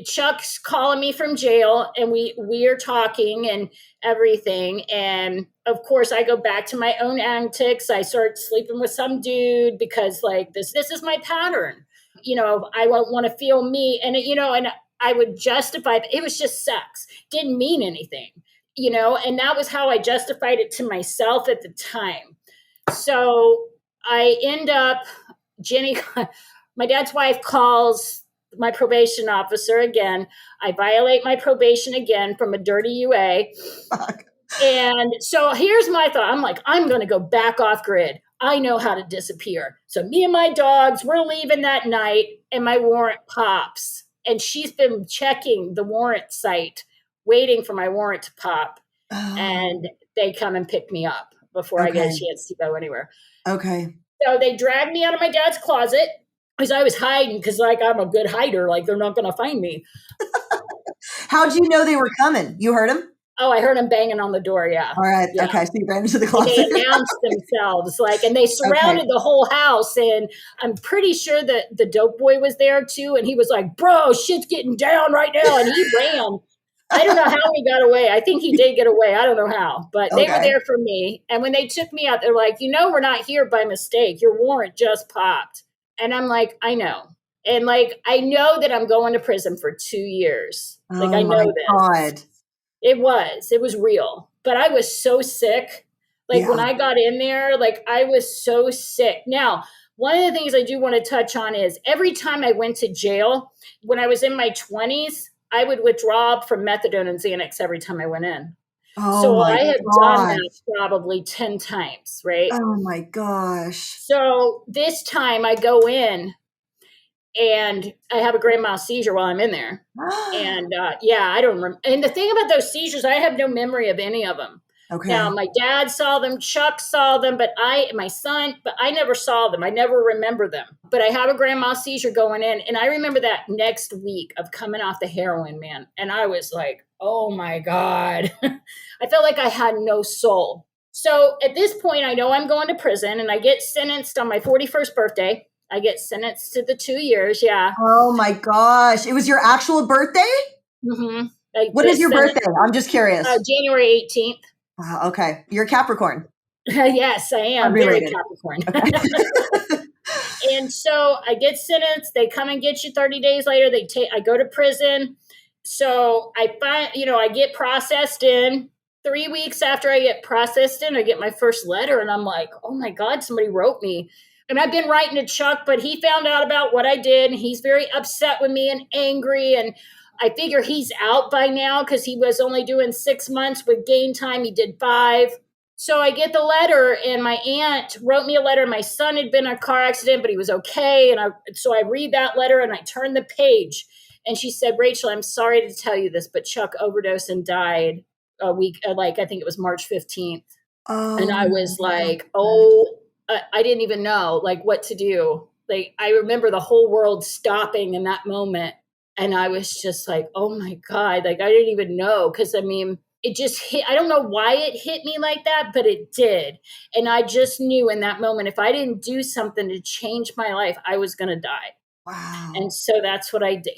Chuck's calling me from jail, and we're talking and everything. And of course I go back to my own antics. I start sleeping with some dude because, like, this is my pattern. I won't want to feel me. And, and I would justify it was just sex. Didn't mean anything, and that was how I justified it to myself at the time. So I end up, Jenny, my dad's wife, calls my probation officer again. I violate my probation again from a dirty UA. And so here's my thought. I'm like, I'm going to go back off grid. I know how to disappear. So me and my dogs, we're leaving that night, and my warrant pops. And she's been checking the warrant site, waiting for my warrant to pop. Oh. And they come and pick me up before I get a chance to go anywhere. Okay. So they dragged me out of my dad's closet, because I was hiding, because, like, I'm a good hider. Like, they're not going to find me. How'd you know they were coming? You heard them? Oh, I heard them banging on the door, yeah. All right, yeah. Okay. So you ran into the closet. And they announced themselves, and they surrounded the whole house. And I'm pretty sure that the dope boy was there, too. And he was like, bro, shit's getting down right now. And he ran. I don't know how he got away. I think he did get away. I don't know how. But they were there for me. And when they took me out, they're like, we're not here by mistake. Your warrant just popped. And I'm like, I know. And, like, I know that I'm going to prison for 2 years. I know this. God. It was real. But I was so sick Like when I got in there, like I was so sick. Now, one of the things I do want to touch on is every time I went to jail, when I was in my 20s, I would withdraw from methadone and Xanax every time I went in. Oh So my I have done gosh. that probably 10 times, right? Oh my gosh. So this time I go in and I have a grand mal seizure while I'm in there. And I don't remember. And the thing about those seizures, I have no memory of any of them. Okay. Now, my dad saw them, Chuck saw them, but my son, but I never saw them. I never remember them. But I have a grand mal seizure going in. And I remember that next week of coming off the heroin, man. And I was like, oh my God. I felt like I had no soul. So at this point, I know I'm going to prison and I get sentenced on my 41st birthday. I get sentenced to the 2 years. Yeah. Oh my gosh. It was your actual birthday? Mm-hmm. What is your birthday? I'm just curious. January 18th. Wow, okay. You're Capricorn. Yes, I am. Very Capricorn. Okay. And so I get sentenced. They come and get you 30 days later. I go to prison. So I get processed in. 3 weeks after I get processed in, I get my first letter and I'm like, oh my God, somebody wrote me. And I've been writing to Chuck, but he found out about what I did and he's very upset with me and angry. And I figure he's out by now because he was only doing 6 months with gain time. He did 5. So I get the letter and my aunt wrote me a letter. My son had been in a car accident, but he was okay. And so I read that letter and I turn the page and she said, Rachel, I'm sorry to tell you this, but Chuck overdosed and died a week, I think it was March 15th. Oh, and I was like, I didn't even know like what to do. Like, I remember the whole world stopping in that moment. And I was just like, oh my God, like I didn't even know. Cause I mean, it just hit, I don't know why it hit me like that, but it did. And I just knew in that moment, if I didn't do something to change my life, I was going to die. Wow. And so that's what I did,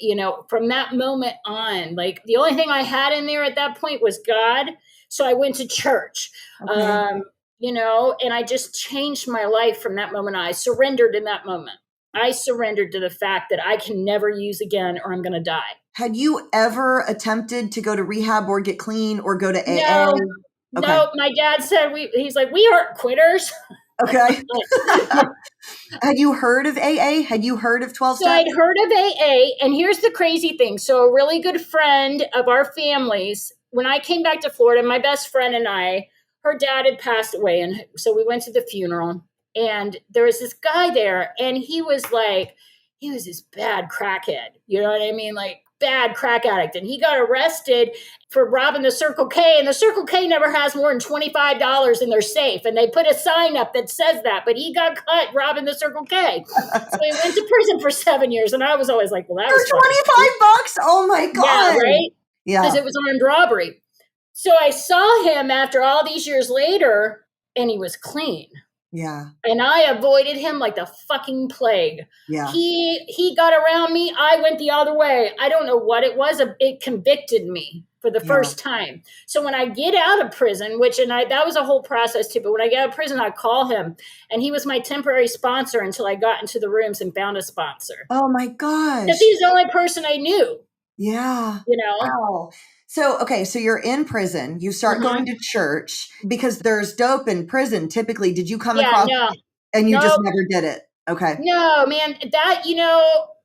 from that moment on, like the only thing I had in there at that point was God. So I went to church, Okay. and I just changed my life from that moment on. I surrendered in that moment. I surrendered to the fact that I can never use again or I'm going to die. Had you ever attempted to go to rehab or get clean or go to AA? No, okay. No, my dad said he's like, we aren't quitters. Okay. Had you heard of AA? Had you heard of 12 steps? So I'd heard of AA, and here's the crazy thing. So a really good friend of our families, when I came back to Florida, my best friend and I, her dad had passed away, and so we went to the funeral, and there was this guy there, and he was this bad crackhead. You know what I mean? Like, bad crack addict. And he got arrested for robbing the Circle K. And the Circle K never has more than $25 in their safe. And they put a sign up that says that. But he got caught robbing the Circle K. So he went to prison for 7 years. And I was always like, well, that was $25? Oh my God. Yeah, right? Yeah. Because it was armed robbery. So I saw him after all these years later, and he was clean. Yeah. And I avoided him like the fucking plague. Yeah. He got around me. I went the other way. I don't know what it was. It convicted me for the first time. So when I get out of prison, that was a whole process too, but when I get out of prison, I call him, and he was my temporary sponsor until I got into the rooms and found a sponsor. Oh my gosh. Because he's the only person I knew. Yeah. Wow. So you're in prison, you start going to church because there's dope in prison. Typically, did you come across and you just never did it? Okay. No, man, that,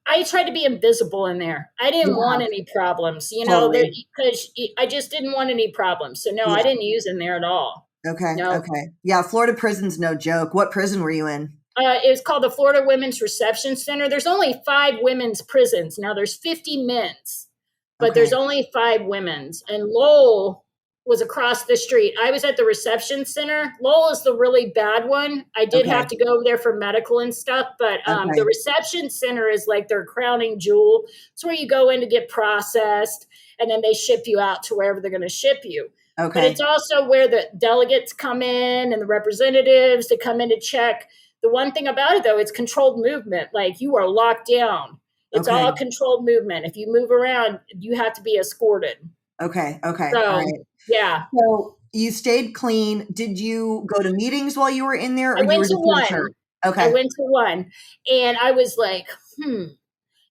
I tried to be invisible in there. I didn't want any problems, because I just didn't want any problems. So no, I didn't use in there at all. Okay. No. Okay. Yeah. Florida prison's no joke. What prison were you in? It was called the Florida Women's Reception Center. There's only 5 women's prisons. Now there's 50 men's. But there's only 5 women's, and Lowell was across the street. I was at the reception center. Lowell is the really bad one. I did have to go over there for medical and stuff, but the reception center is like their crowning jewel. It's where you go in to get processed, and then they ship you out to wherever they're going to ship you. Okay. But it's also where the delegates come in and the representatives to come in to check. The one thing about it, though, it's controlled movement. Like, you are locked down. It's all controlled movement. If you move around, you have to be escorted. Okay. Okay. So, all right. Yeah. So you stayed clean. Did you go to meetings while you were in there? Or I went to one. Okay. I went to one. And I was like,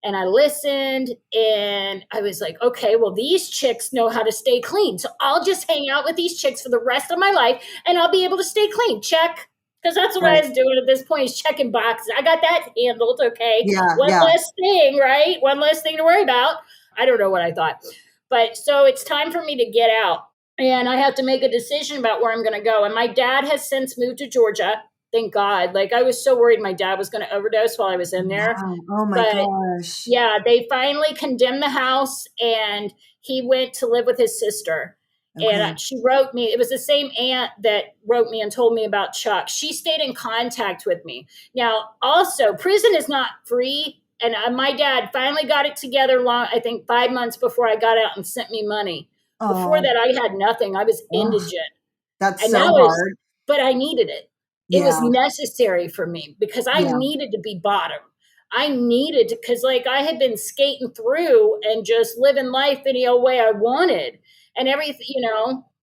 and I listened, and I was like, okay, well, these chicks know how to stay clean. So I'll just hang out with these chicks for the rest of my life and I'll be able to stay clean. Check. Because that's what I Right. was doing at this point, is checking boxes. I got that handled. Okay. Yeah. One Yeah. less thing, right? One less thing to worry about. I don't know what I thought. But so it's time for me to get out. And I have to make a decision about where I'm going to go. And my dad has since moved to Georgia. Thank God. Like, I was so worried my dad was going to overdose while I was in there. Wow. Oh my But gosh. yeah, they finally condemned the house and he went to live with his sister. Okay. And she wrote me, it was the same aunt that wrote me and told me about Chuck. She stayed in contact with me. Now, also, prison is not free. And my dad finally got it together I think 5 months before I got out, and sent me money. Before Oh, that, I had nothing. I was ugh, indigent. that's And so that was, hard. but I needed it. It was Yeah. necessary for me because I Yeah. needed to be bottom. I needed to, because like I had been skating through and just living life any old way I wanted and everything,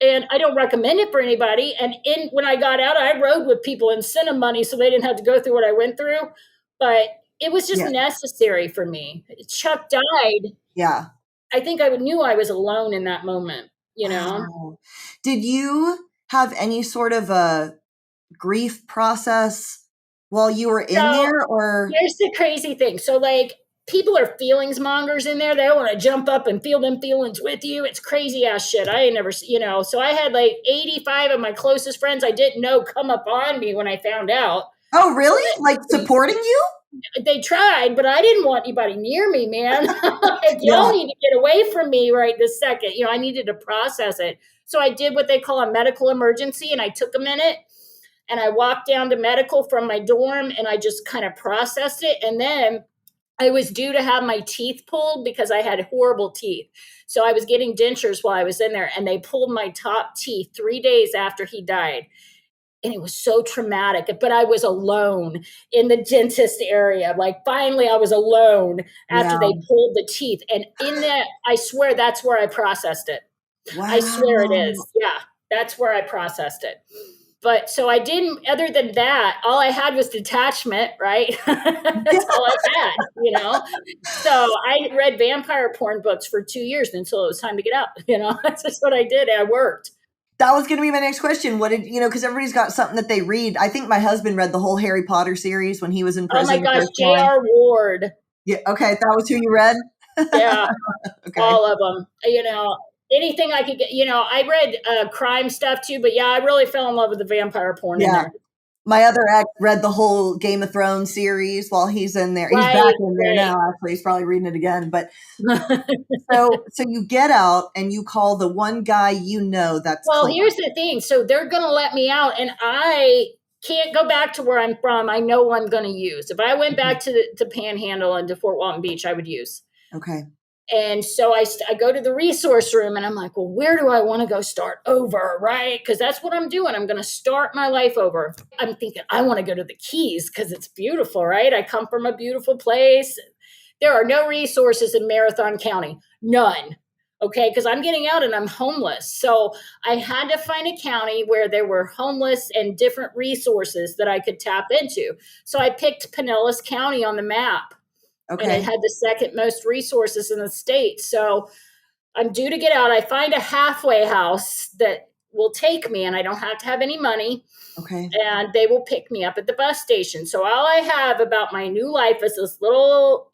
and I don't recommend it for anybody. And when I got out, I rode with people and sent them money so they didn't have to go through what I went through. But it was just Yeah. necessary for me. Chuck died. Yeah. I think I knew I was alone in that moment, Wow. Did you have any sort of a grief process while you were in there, or? Here's the crazy thing. So, like, people are feelings mongers in there. They want to jump up and feel them feelings with you. It's crazy ass shit. I ain't never, So I had like 85 of my closest friends I didn't know come up on me when I found out. Oh, really? Like supporting you? They tried, but I didn't want anybody near me, man. Like, Yeah. y'all need to get away from me right this second. I needed to process it. So I did what they call a medical emergency, and I took a minute. And I walked down to medical from my dorm and I just kind of processed it. And then I was due to have my teeth pulled because I had horrible teeth. So I was getting dentures while I was in there, and they pulled my top teeth 3 days after he died. And it was so traumatic, but I was alone in the dentist area. Like, finally I was alone after they pulled the teeth. And in that, I swear that's where I processed it. Wow. I swear it is. Yeah, that's where I processed it. But so I didn't, other than that, all I had was detachment, right? That's all I had, So I read vampire porn books for 2 years until it was time to get out. That's just what I did. And I worked. That was going to be my next question. What did, because everybody's got something that they read. I think my husband read the whole Harry Potter series when he was in prison. Oh my gosh, J.R. Ward. Yeah. Okay. That was who you read? Yeah. Okay. All of them, anything I could get, I read crime stuff too, but yeah, I really fell in love with the vampire porn in there. My other ex read the whole Game of Thrones series while he's in there. He's back in there now, actually. He's probably reading it again. But so you get out and you call the one guy that's Well, clean. Here's the thing. So they're going to let me out, and I can't go back to where I'm from. I know what I'm going to use. If I went back to Panhandle and to Fort Walton Beach, I would use. Okay. And so I go to the resource room and I'm like, well, where do I want to go start over? Right. Because that's what I'm doing. I'm going to start my life over. I'm thinking I want to go to the Keys because it's beautiful. Right. I come from a beautiful place. There are no resources in Marathon County. None. Okay. Because I'm getting out and I'm homeless. So I had to find a county where there were homeless and different resources that I could tap into. So I picked Pinellas County on the map. Okay. And it had the second most resources in the state. So I'm due to get out. I find a halfway house that will take me, and I don't have to have any money. Okay. And they will pick me up at the bus station. So all I have about my new life is this little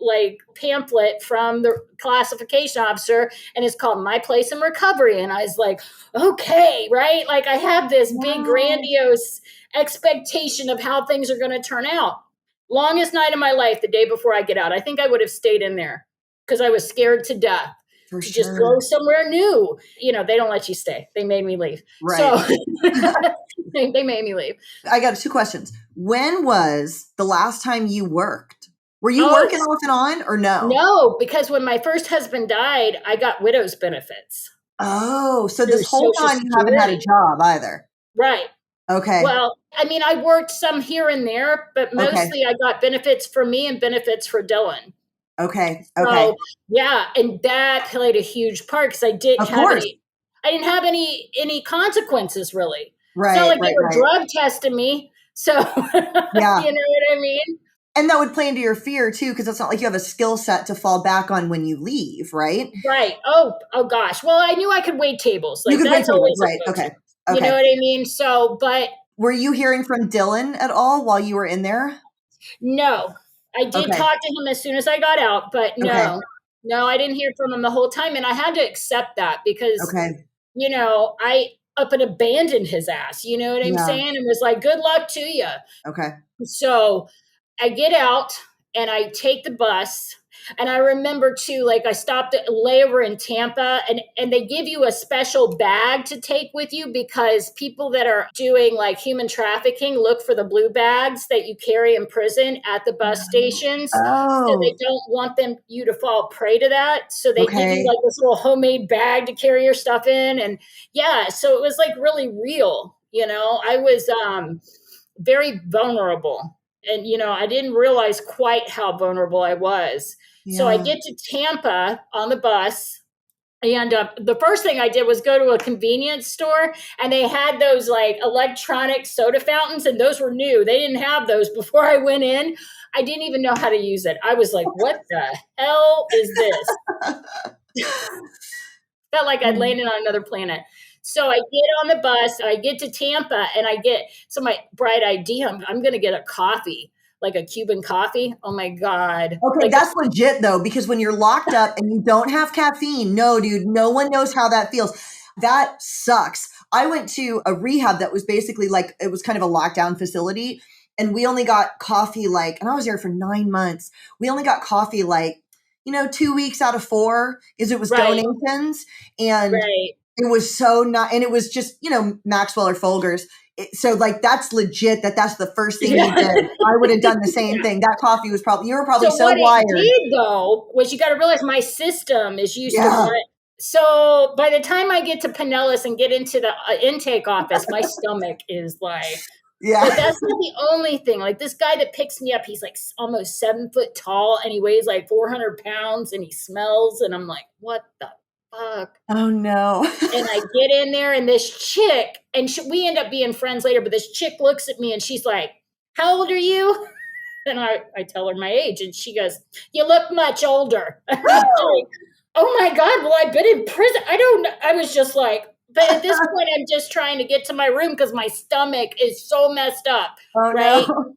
pamphlet from the classification officer, and it's called My Place in Recovery. And I was like, okay, right? Like, I have this big grandiose expectation of how things are going to turn out. Longest night of my life, the day before I get out. I think I would have stayed in there because I was scared to death. For to sure. Just go somewhere new. They don't let you stay. They made me leave. Right. So they made me leave. I got 2 questions. When was the last time you worked? Were you working off and on or no? No, because when my first husband died, I got widow's benefits. Oh, so this whole time you haven't had a job either. Right. Okay. Well, I worked some here and there, but mostly I got benefits for me and benefits for Dylan. Okay. So, yeah, and that played a huge part because I didn't have any consequences really. Right. It's not like they were drug testing me. So, you know what I mean? And that would play into your fear too, because it's not like you have a skill set to fall back on when you leave, right? Right. Oh gosh. Well, I knew I could wait tables. You Like could wait that's tables, always a right? go-to. Okay. You know Okay. what I mean? So, but Were you hearing from Dylan at all while you were in there? no, I did Okay. talk to him as soon as I got out, but Okay. no, I didn't hear from him the whole time. And I had to accept that because, Okay. I up and abandoned his ass. You know what I'm Yeah. saying? And was like, good luck to you. Okay. So I get out and I take the bus. And I remember too, like I stopped at layover in Tampa, and they give you a special bag to take with you because people that are doing like human trafficking look for the blue bags that you carry in prison at the bus stations. So they Oh, don't want you to fall prey to that. So they give you okay. like this little homemade bag to carry your stuff in. And yeah, so it was like really real. I was very vulnerable. And, I didn't realize quite how vulnerable I was. So I Yeah. get to Tampa on the bus. And the first thing I did was go to a convenience store, and they had those like electronic soda fountains, and those were new. They didn't have those before I went in. I didn't even know how to use it. I was like, what the hell is this? Felt like I'd landed on another planet. So I get on the bus, I get to Tampa, and my bright idea, I'm going to get a coffee, like a Cuban coffee. Oh my God. Okay, Like, that's legit though, because when you're locked up and you don't have caffeine, no, dude, no one knows how that feels. That sucks. I went to a rehab that was basically like, it was kind of a lockdown facility. And we only got coffee and I was there for 9 months. We only got coffee 2 weeks out of 4 because it was right, donations. And right. it was so not, and it was just, Maxwell or Folgers. So that's legit that's the first thing you Yeah. did. I would have done the same thing. That coffee was you were probably So so what it wired. did though was you got to realize my system is used to Yeah. what. So by the time I get to Pinellas and get into the intake office, my stomach is like, Yeah. but that's not the only thing. Like this guy that picks me up, he's like almost 7 foot tall and he weighs like 400 pounds and he smells. And I'm like, what the fuck? Oh no. And I get in there and this chick, and we end up being friends later, but this chick looks at me and she's like, how old are you? And I tell her my age, and she goes, you look much older. And I'm like, oh my God, well, I've been in prison. I don't know. I was just like, but at this point, I'm just trying to get to my room because my stomach is so messed up. Oh Right. no.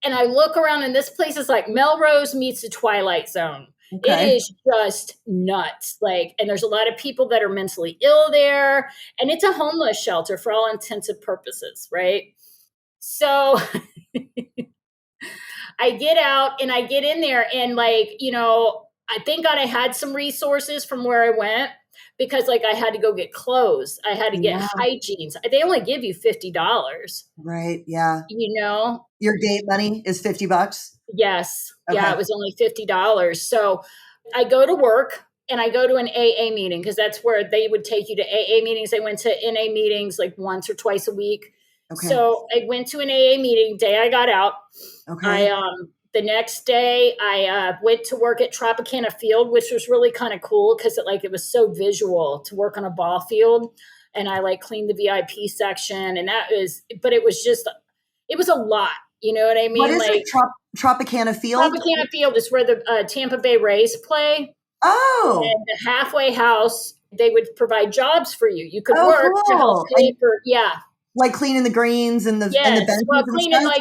And I look around, and this place is like Melrose meets the Twilight Zone. It Okay. is just nuts. And there's a lot of people that are mentally ill there, and it's a homeless shelter for all intents and purposes. Right. So I get out and I get in there, and I thank God I had some resources from where I went because I had to go get clothes. I had to get Yeah. hygienes. They only give you $50. Right. Yeah. You know? Your date money is $50. Yes. Okay. Yeah, it was only $50. So I go to work and I go to an AA meeting because that's where they would take you to AA meetings. They went to NA meetings like once or twice a week. Okay. So I went to an AA meeting day I got out. Okay. The next day I went to work at Tropicana Field, which was really kind of cool because it was so visual to work on a ball field. And I cleaned the VIP section, and but it was a lot. You know what I mean? What is it? Tropicana Field? Tropicana Field is where the Tampa Bay Rays play. Oh. And the halfway house, they would provide jobs for you. You could work to Cool. help pay for, yeah. Like cleaning the greens and the Yes. benches Well, and cleaning stuff?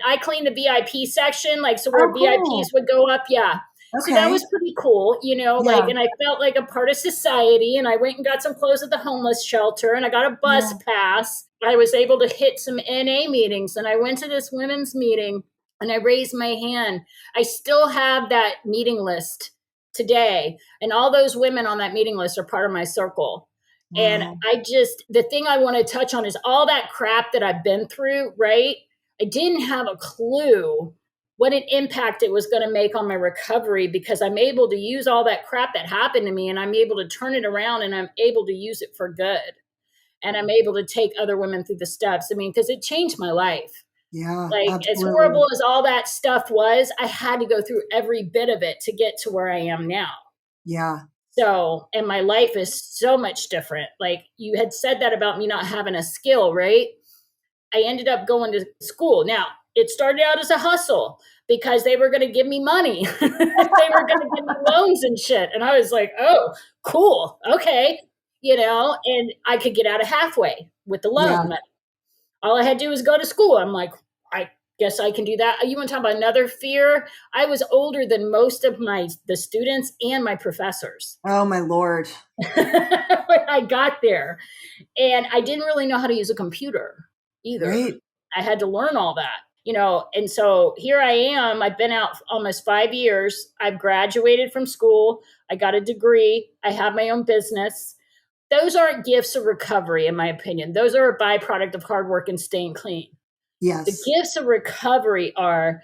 I cleaned the VIP section, so where Cool. VIPs would go up. Yeah. So that Okay. was pretty cool, Yeah. and I felt like a part of society, and I went and got some clothes at the homeless shelter, and I got a bus pass. I was able to hit some NA meetings, and I went to this women's meeting and I raised my hand. I still have that meeting list today, and all those women on that meeting list are part of my circle. Wow. And the thing I want to touch on is all that crap that I've been through, right? I didn't have a clue what an impact it was going to make on my recovery because I'm able to use all that crap that happened to me, and I'm able to turn it around, and I'm able to use it for good. And I'm able to take other women through the steps. Because it changed my life. Yeah. As Absolutely. horrible as all that stuff was, I had to go through every bit of it to get to where I am now. Yeah. So, and my life is so much different. You had said that about me not having a skill, right? I ended up going to school. Now, it started out as a hustle, because they were going to give me money. They were going to give me loans and shit. And I was like, oh, cool. Okay. And I could get out of halfway with the loan money. All I had to do was go to school. I'm like, I guess I can do that. You want to talk about another fear? I was older than most of the students and my professors. Oh my Lord. When I got there. And I didn't really know how to use a computer either. Right. I had to learn all that. And so here I am. I've been out almost 5 years. I've graduated from school. I got a degree. I have my own business. Those aren't gifts of recovery, in my opinion. Those are a byproduct of hard work and staying clean. Yes. The gifts of recovery are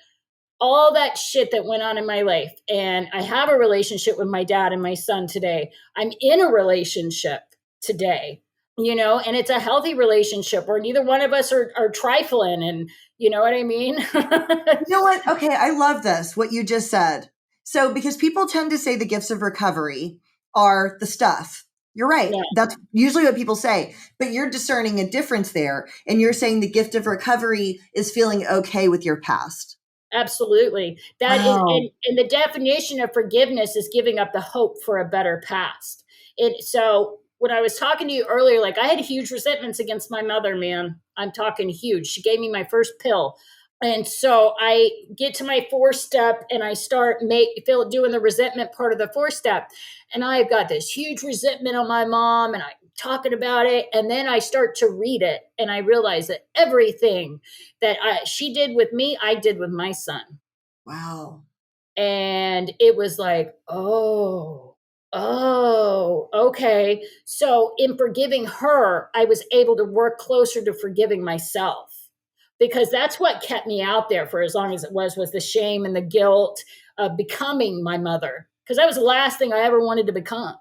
all that shit that went on in my life. And I have a relationship with my dad and my son today. I'm in a relationship today, and it's a healthy relationship where neither one of us are trifling. And you know what I mean? You know what? Okay. I love this, what you just said. So, because people tend to say the gifts of recovery are the stuff. You're right. Yeah. That's usually what people say, but you're discerning a difference there. And you're saying the gift of recovery is feeling okay with your past. Absolutely. That is, and the definition of forgiveness is giving up the hope for a better past. So when I was talking to you earlier, like I had huge resentments against my mother, man. I'm talking huge. She gave me my first pill. And so I get to my 4-step and I start doing the resentment part of the 4-step. And I've got this huge resentment on my mom and I'm talking about it. And then I start to read it and I realize that everything that she did with me, I did with my son. Wow. And it was like, oh, okay. So in forgiving her, I was able to work closer to forgiving myself. Because that's what kept me out there for as long as it was the shame and the guilt of becoming my mother. Because that was the last thing I ever wanted to become.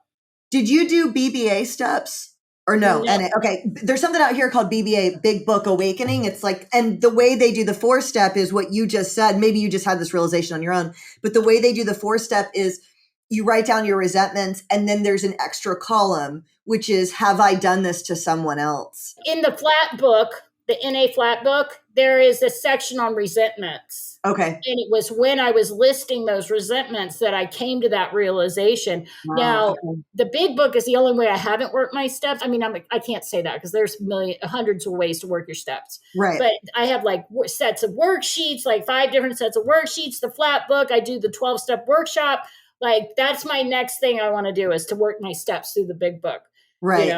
Did you do BBA steps or no? And okay, there's something out here called BBA, Big Book Awakening. It's like, and the way they do the 4-step is what you just said. Maybe you just had this realization on your own, but the way they do the 4-step is you write down your resentments and then there's an extra column, which is, have I done this to someone else? In the flat book, the NA flat book, there is a section on resentments. Okay. And it was when I was listing those resentments that I came to that realization. Wow. Now, the big book is the only way I haven't worked my steps. I mean, I can't say that because there's hundreds of ways to work your steps. Right. But I have like sets of worksheets, like 5 different sets of worksheets. The flat book, I do the 12-step workshop. Like that's my next thing I want to do is to work my steps through the big book. Right.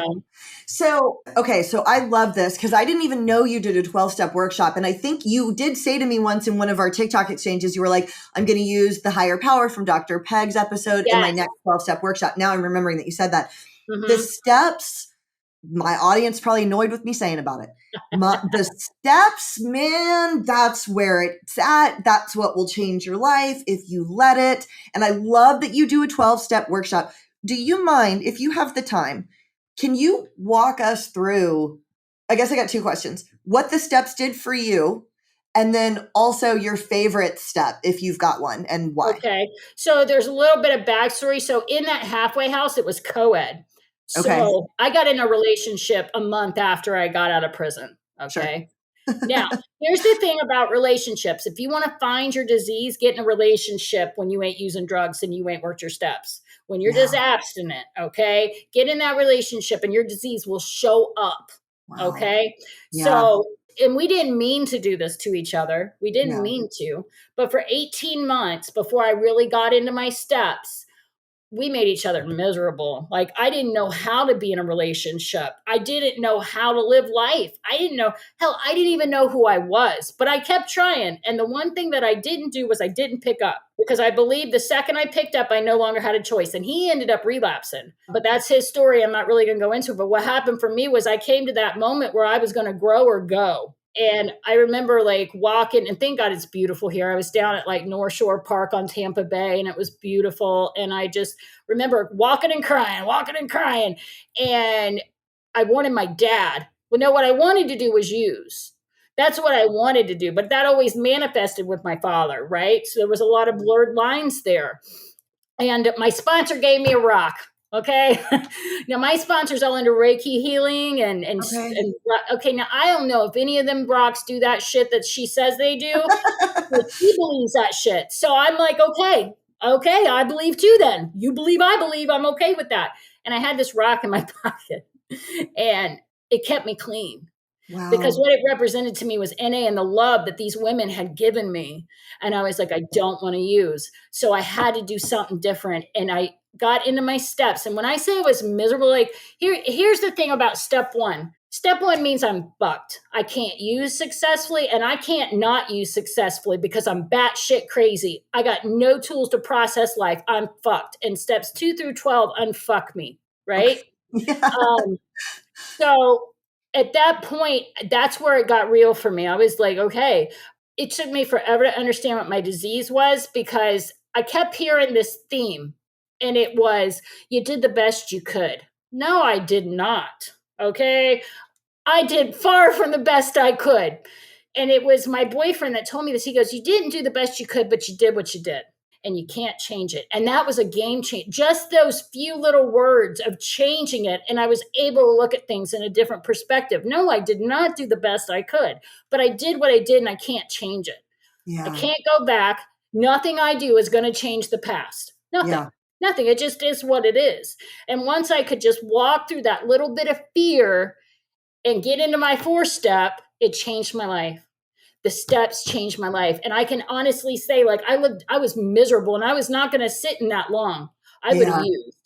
So, okay. So I love this because I didn't even know you did a 12-step workshop. And I think you did say to me once in one of our TikTok exchanges, you were like, I'm going to use the higher power from Dr. Peg's episode in my next 12-step workshop. Now I'm remembering that you said that. Mm-hmm. The steps, my audience probably annoyed with me saying about it. The steps, man, that's where it's at. That's what will change your life if you let it. And I love that you do a 12-step workshop. Do you mind, if you have the time, can you walk us through, I guess I got 2 questions, what the steps did for you, and then also your favorite step, if you've got one, and why? Okay. So there's a little bit of backstory. So in that halfway house, it was co-ed. So I got in a relationship a month after I got out of prison. Okay. Sure. Now, here's the thing about relationships. If you want to find your disease, get in a relationship when you ain't using drugs and you ain't worked your steps. When you're just abstinent, okay? Get in that relationship and your disease will show up, okay? Yeah. So, and we didn't mean to do this to each other. We didn't mean to. But for 18 months before I really got into my steps, we made each other miserable. Like I didn't know how to be in a relationship. I didn't know how to live life. I didn't even know who I was, but I kept trying. And the one thing that I didn't do was I didn't pick up because I believed the second I picked up, I no longer had a choice. And he ended up relapsing, but that's his story. I'm not really going to go into it. But what happened for me was I came to that moment where I was going to grow or go. And I remember like walking, and thank God it's beautiful here. I was down at like North Shore Park on Tampa Bay, and it was beautiful. And I just remember walking and crying. And I wanted my dad. Well, no, what I wanted to do was use. That's what I wanted to do. But that always manifested with my father, right? So there was a lot of blurred lines there. And my sponsor gave me a rock. Okay. Now my sponsor's all into Reiki healing Okay. okay, now I don't know if any of them rocks do that shit that she says they do, but she believes that shit. So I'm like, okay, I believe too then. You believe, I believe, I'm okay with that. And I had this rock in my pocket and it kept me clean because Wow. what it represented to me was NA and the love that these women had given me. And I was like, I don't want to use. So I had to do something different. And I got into my steps. And when I say I was miserable, like here's the thing about step one. Step one means I'm fucked. I can't use successfully and I can't not use successfully because I'm batshit crazy. I got no tools to process life. I'm fucked. And steps 2 through 12 unfuck me, Okay. right? Yeah. So at that point, that's where it got real for me. I was like, okay, it took me forever to understand what my disease was because I kept hearing this theme, and it was, you did the best you could. No, I did not. Okay. I did far from the best I could. And it was my boyfriend that told me this. He goes, you didn't do the best you could, but you did what you did and you can't change it. And that was a game change. Just those few little words of changing it. And I was able to look at things in a different perspective. No, I did not do the best I could, but I did what I did and I can't change it. I Yeah. can't go back. Nothing I do is going to change the past. Nothing. Yeah. Nothing. It just is what it is. And once I could just walk through that little bit of fear and get into my 4-step, it changed my life. The steps changed my life. And I can honestly say, like, I was miserable and I was not going to sit in that long. I would have Yeah. used.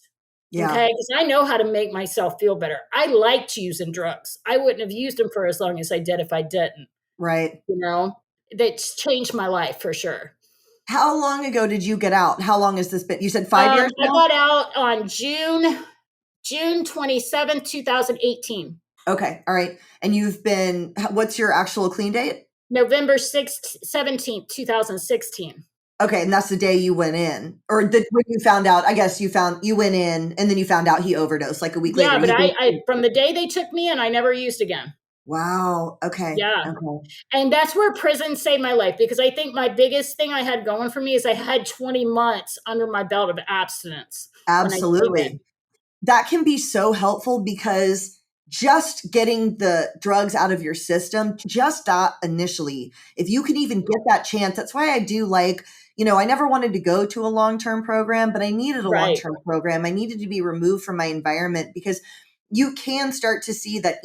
Yeah. Okay. Because I know how to make myself feel better. I liked using drugs. I wouldn't have used them for as long as I did if I didn't. Right. You know, that's changed my life for sure. How long ago did you get out? How long has this been? You said 5 years I now? got out on June 27th, 2018. Okay. All right. And what's your actual clean date? November 6th, 17th, 2016. Okay. And that's the day you went in, or when you found out, I guess you went in and then you found out he overdosed like a week later. Yeah, but I from the day they took me in, I never used again. Wow. Okay. Yeah. Okay. And that's where prison saved my life because I think my biggest thing I had going for me is I had 20 months under my belt of abstinence when I came in. Absolutely. That can be so helpful because just getting the drugs out of your system, just that initially, if you can even get that chance, that's why I do like, I never wanted to go to a long-term program, but I needed a Right. long-term program. I needed to be removed from my environment because you can start to see that,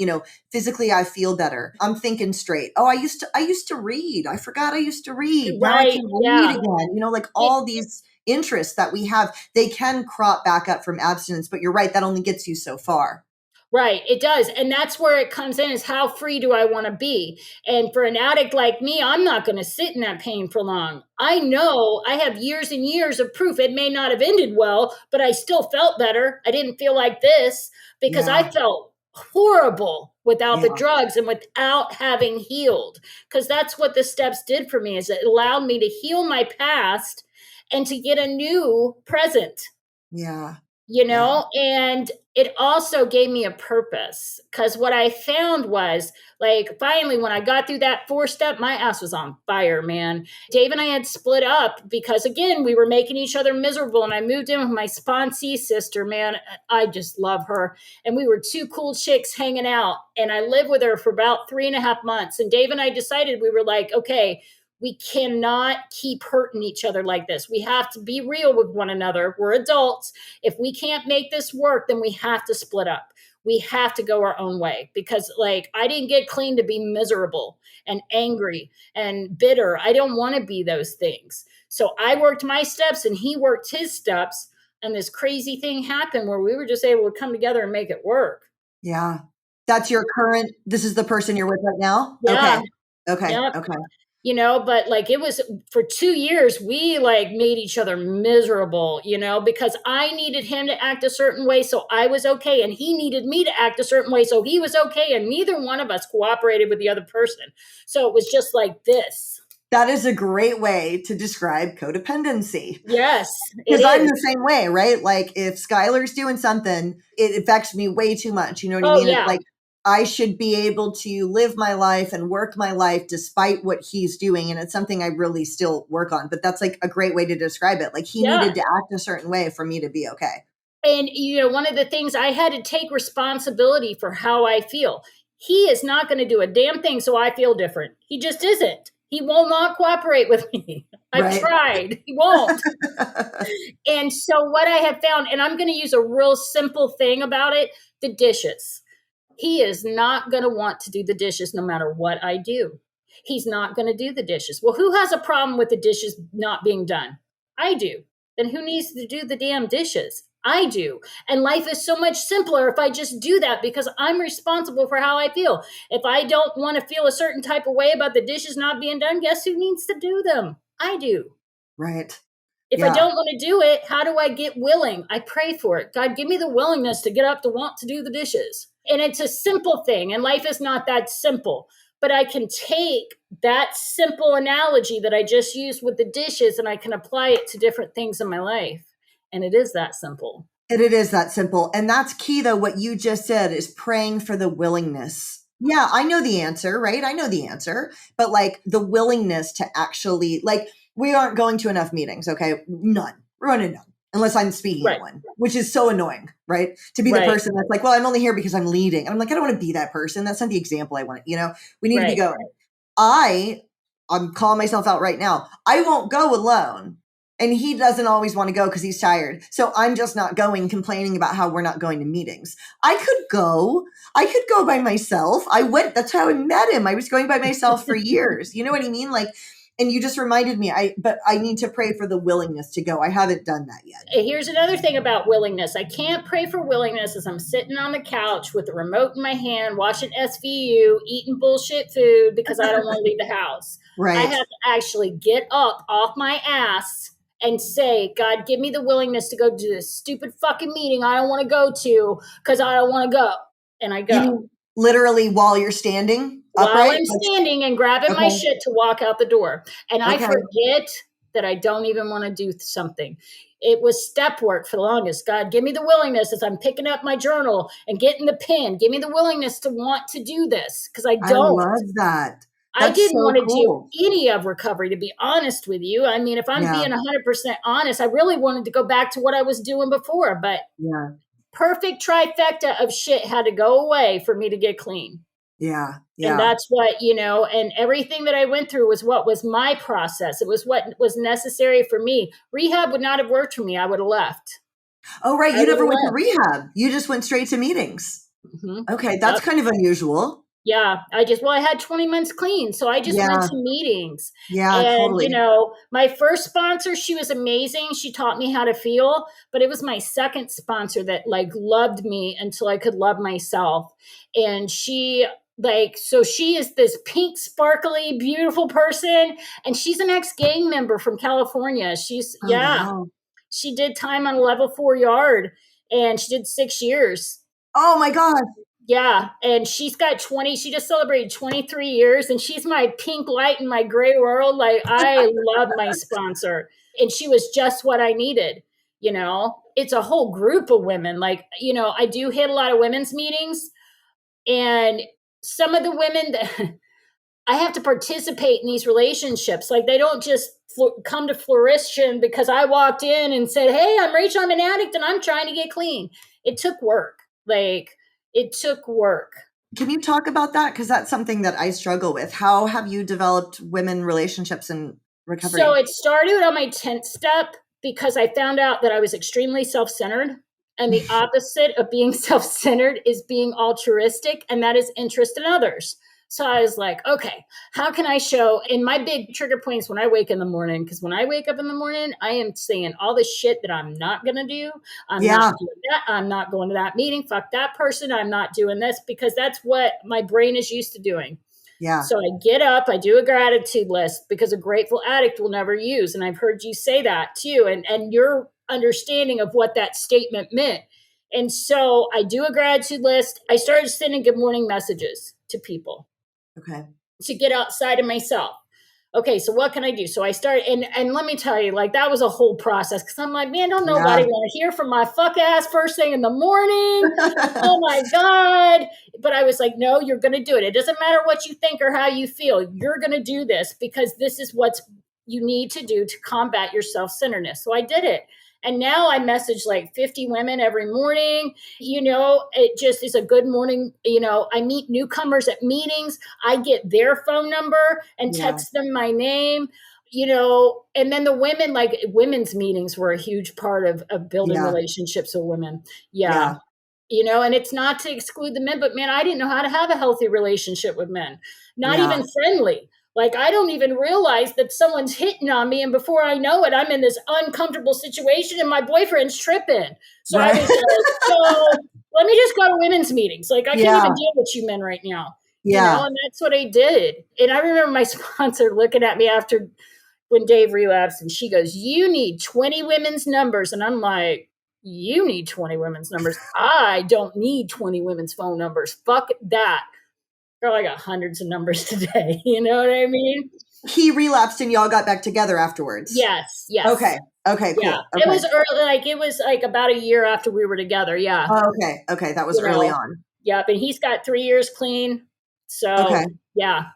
physically I feel better. I'm thinking straight. Oh, I used to read. I forgot I used to read. Now I Right. can read Yeah. again. Like all these interests that we have, they can crop back up from abstinence, but you're right, that only gets you so far. Right, it does. And that's where it comes in is how free do I want to be? And for an addict like me, I'm not going to sit in that pain for long. I know I have years and years of proof. It may not have ended well, but I still felt better. I didn't feel like this because Yeah. I felt horrible without the Yeah. drugs and without having healed. Because that's what the steps did for me is it allowed me to heal my past and to get a new present. Yeah. Yeah. And it also gave me a purpose because what I found was like finally when I got through that 4-step, my ass was on fire, man. Dave and I had split up because again, we were making each other miserable. And I moved in with my sponsee sister, man. I just love her. And we were two cool chicks hanging out. And I lived with her for about 3.5 months. And Dave and I decided we were like, okay, we cannot keep hurting each other like this. We have to be real with one another. We're adults. If we can't make this work, then we have to split up. We have to go our own way because, like, I didn't get clean to be miserable and angry and bitter. I don't want to be those things. So I worked my steps and he worked his steps. And this crazy thing happened where we were just able to come together and make it work. Yeah. This is the person you're with right now? Yeah. Okay. Yep. Okay. But like it was for 2 years, we like made each other miserable, because I needed him to act a certain way. So I was okay. And he needed me to act a certain way. So he was okay. And neither one of us cooperated with the other person. So it was just like this. That is a great way to describe codependency. Yes. Because I'm the same way, right? Like if Skylar's doing something, it affects me way too much. You know what I mean? Yeah. It's like I should be able to live my life and work my life despite what he's doing. And it's something I really still work on. But that's like a great way to describe it. Like he needed to act a certain way for me to be okay. And, one of the things I had to take responsibility for how I feel. He is not going to do a damn thing so I feel different. He just isn't. He will not cooperate with me. I've tried. He won't. And so what I have found, and I'm going to use a real simple thing about it, the dishes. He is not going to want to do the dishes no matter what I do. He's not going to do the dishes. Well, who has a problem with the dishes not being done? I do. Then who needs to do the damn dishes? I do. And life is so much simpler if I just do that because I'm responsible for how I feel. If I don't want to feel a certain type of way about the dishes not being done, guess who needs to do them? I do. Right. If I don't want to do it, how do I get willing? I pray for it. God, give me the willingness to get up to want to do the dishes. And it's a simple thing, and life is not that simple. But I can take that simple analogy that I just used with the dishes and I can apply it to different things in my life. And it is that simple. And it is that simple. And that's key, though. What you just said is praying for the willingness. Yeah, I know the answer, right? I know the answer. But like the willingness to actually, like, we aren't going to enough meetings, okay? None. We're going to none. Unless I'm speaking at one, which is so annoying, right? To be the person that's like, well, I'm only here because I'm leading. And I'm like, I don't want to be that person. That's not the example I want. We need to be going. I'm calling myself out right now. I won't go alone. And he doesn't always want to go because he's tired. So I'm just not going, complaining about how we're not going to meetings. I could go by myself. That's how I met him. I was going by myself for years. You know what I mean? Like, and you just reminded me, but I need to pray for the willingness to go. I haven't done that yet. Here's another thing about willingness. I can't pray for willingness as I'm sitting on the couch with the remote in my hand, watching SVU, eating bullshit food because I don't want to leave the house. Right. I have to actually get up off my ass and say, God, give me the willingness to go to this stupid fucking meeting I don't want to go to because I don't want to go. And I go. You mean literally while you're standing? While I'm standing and grabbing my shit to walk out the door. And I forget that I don't even want to do something. It was step work for the longest. God, give me the willingness as I'm picking up my journal and getting the pen. Give me the willingness to want to do this because I don't. I love that. I didn't want to do any of recovery, to be honest with you. I mean, if I'm being 100% honest, I really wanted to go back to what I was doing before. But perfect trifecta of shit had to go away for me to get clean. Yeah. And that's what, and everything that I went through was what was my process. It was what was necessary for me. Rehab would not have worked for me. I would have left. Oh, right. You never went to rehab. You just went straight to meetings. Mm-hmm. Okay. That's kind of unusual. Yeah. I had 20 months clean. So I just went to meetings. Yeah, and, totally. My first sponsor, she was amazing. She taught me how to feel, but it was my second sponsor that loved me until I could love myself. And she is this pink, sparkly, beautiful person. And she's an ex-gang member from California. Wow. She did time on a level 4 yard and she did 6 years. Oh my God. Yeah. And she just celebrated 23 years and she's my pink light in my gray world. I love my sponsor and she was just what I needed. It's a whole group of women. I do hit a lot of women's meetings and some of the women that I have to participate in these relationships. They don't just come to fruition because I walked in and said, hey, I'm Rachel, I'm an addict and I'm trying to get clean. It took work. It took work. Can you talk about that? Because that's something that I struggle with. How have you developed women relationships in recovery? So it started on my 10th step because I found out that I was extremely self-centered. And the opposite of being self-centered is being altruistic, and that is interest in others. So I was like, okay, how can I show? And my big trigger points when I wake in the morning, because when I wake up in the morning, I am saying all the shit that I'm not going to do. I'm not doing that. I'm not going to that meeting. Fuck that person. I'm not doing this because that's what my brain is used to doing. Yeah. So I get up, I do a gratitude list because a grateful addict will never use. And I've heard you say that too. And your understanding of what that statement meant. And so I do a gratitude list. I started sending good morning messages to people. Okay. To get outside of myself. Okay, so what can I do? So I started, and let me tell you, that was a whole process because I'm like, man, don't nobody want to hear from my fuck ass first thing in the morning. Oh my God. But I was like, no, you're going to do it. It doesn't matter what you think or how you feel. You're going to do this because this is what you need to do to combat your self-centeredness. So I did it. And now I message like 50 women every morning. It just is a good morning. I meet newcomers at meetings. I get their phone number and text them my name. And then the women, like women's meetings were a huge part of building relationships with women. Yeah. And it's not to exclude the men, but man, I didn't know how to have a healthy relationship with men, not even friendly. Like, I don't even realize that someone's hitting on me. And before I know it, I'm in this uncomfortable situation and my boyfriend's tripping. So I was like, so let me just go to women's meetings. Like, I can't even deal with you men right now. And that's what I did. And I remember my sponsor looking at me after when Dave relapsed, and she goes, "You need 20 women's numbers." And I'm like, "You need 20 women's numbers. I don't need 20 women's phone numbers. Fuck that. Girl, I got hundreds of numbers today." You know what I mean? He relapsed and y'all got back together afterwards. Yes. Okay, cool. Yeah. Okay. It was like about a year after we were together. Yeah. Oh, okay. That was early on. Yep. And he's got 3 years clean. So, yeah.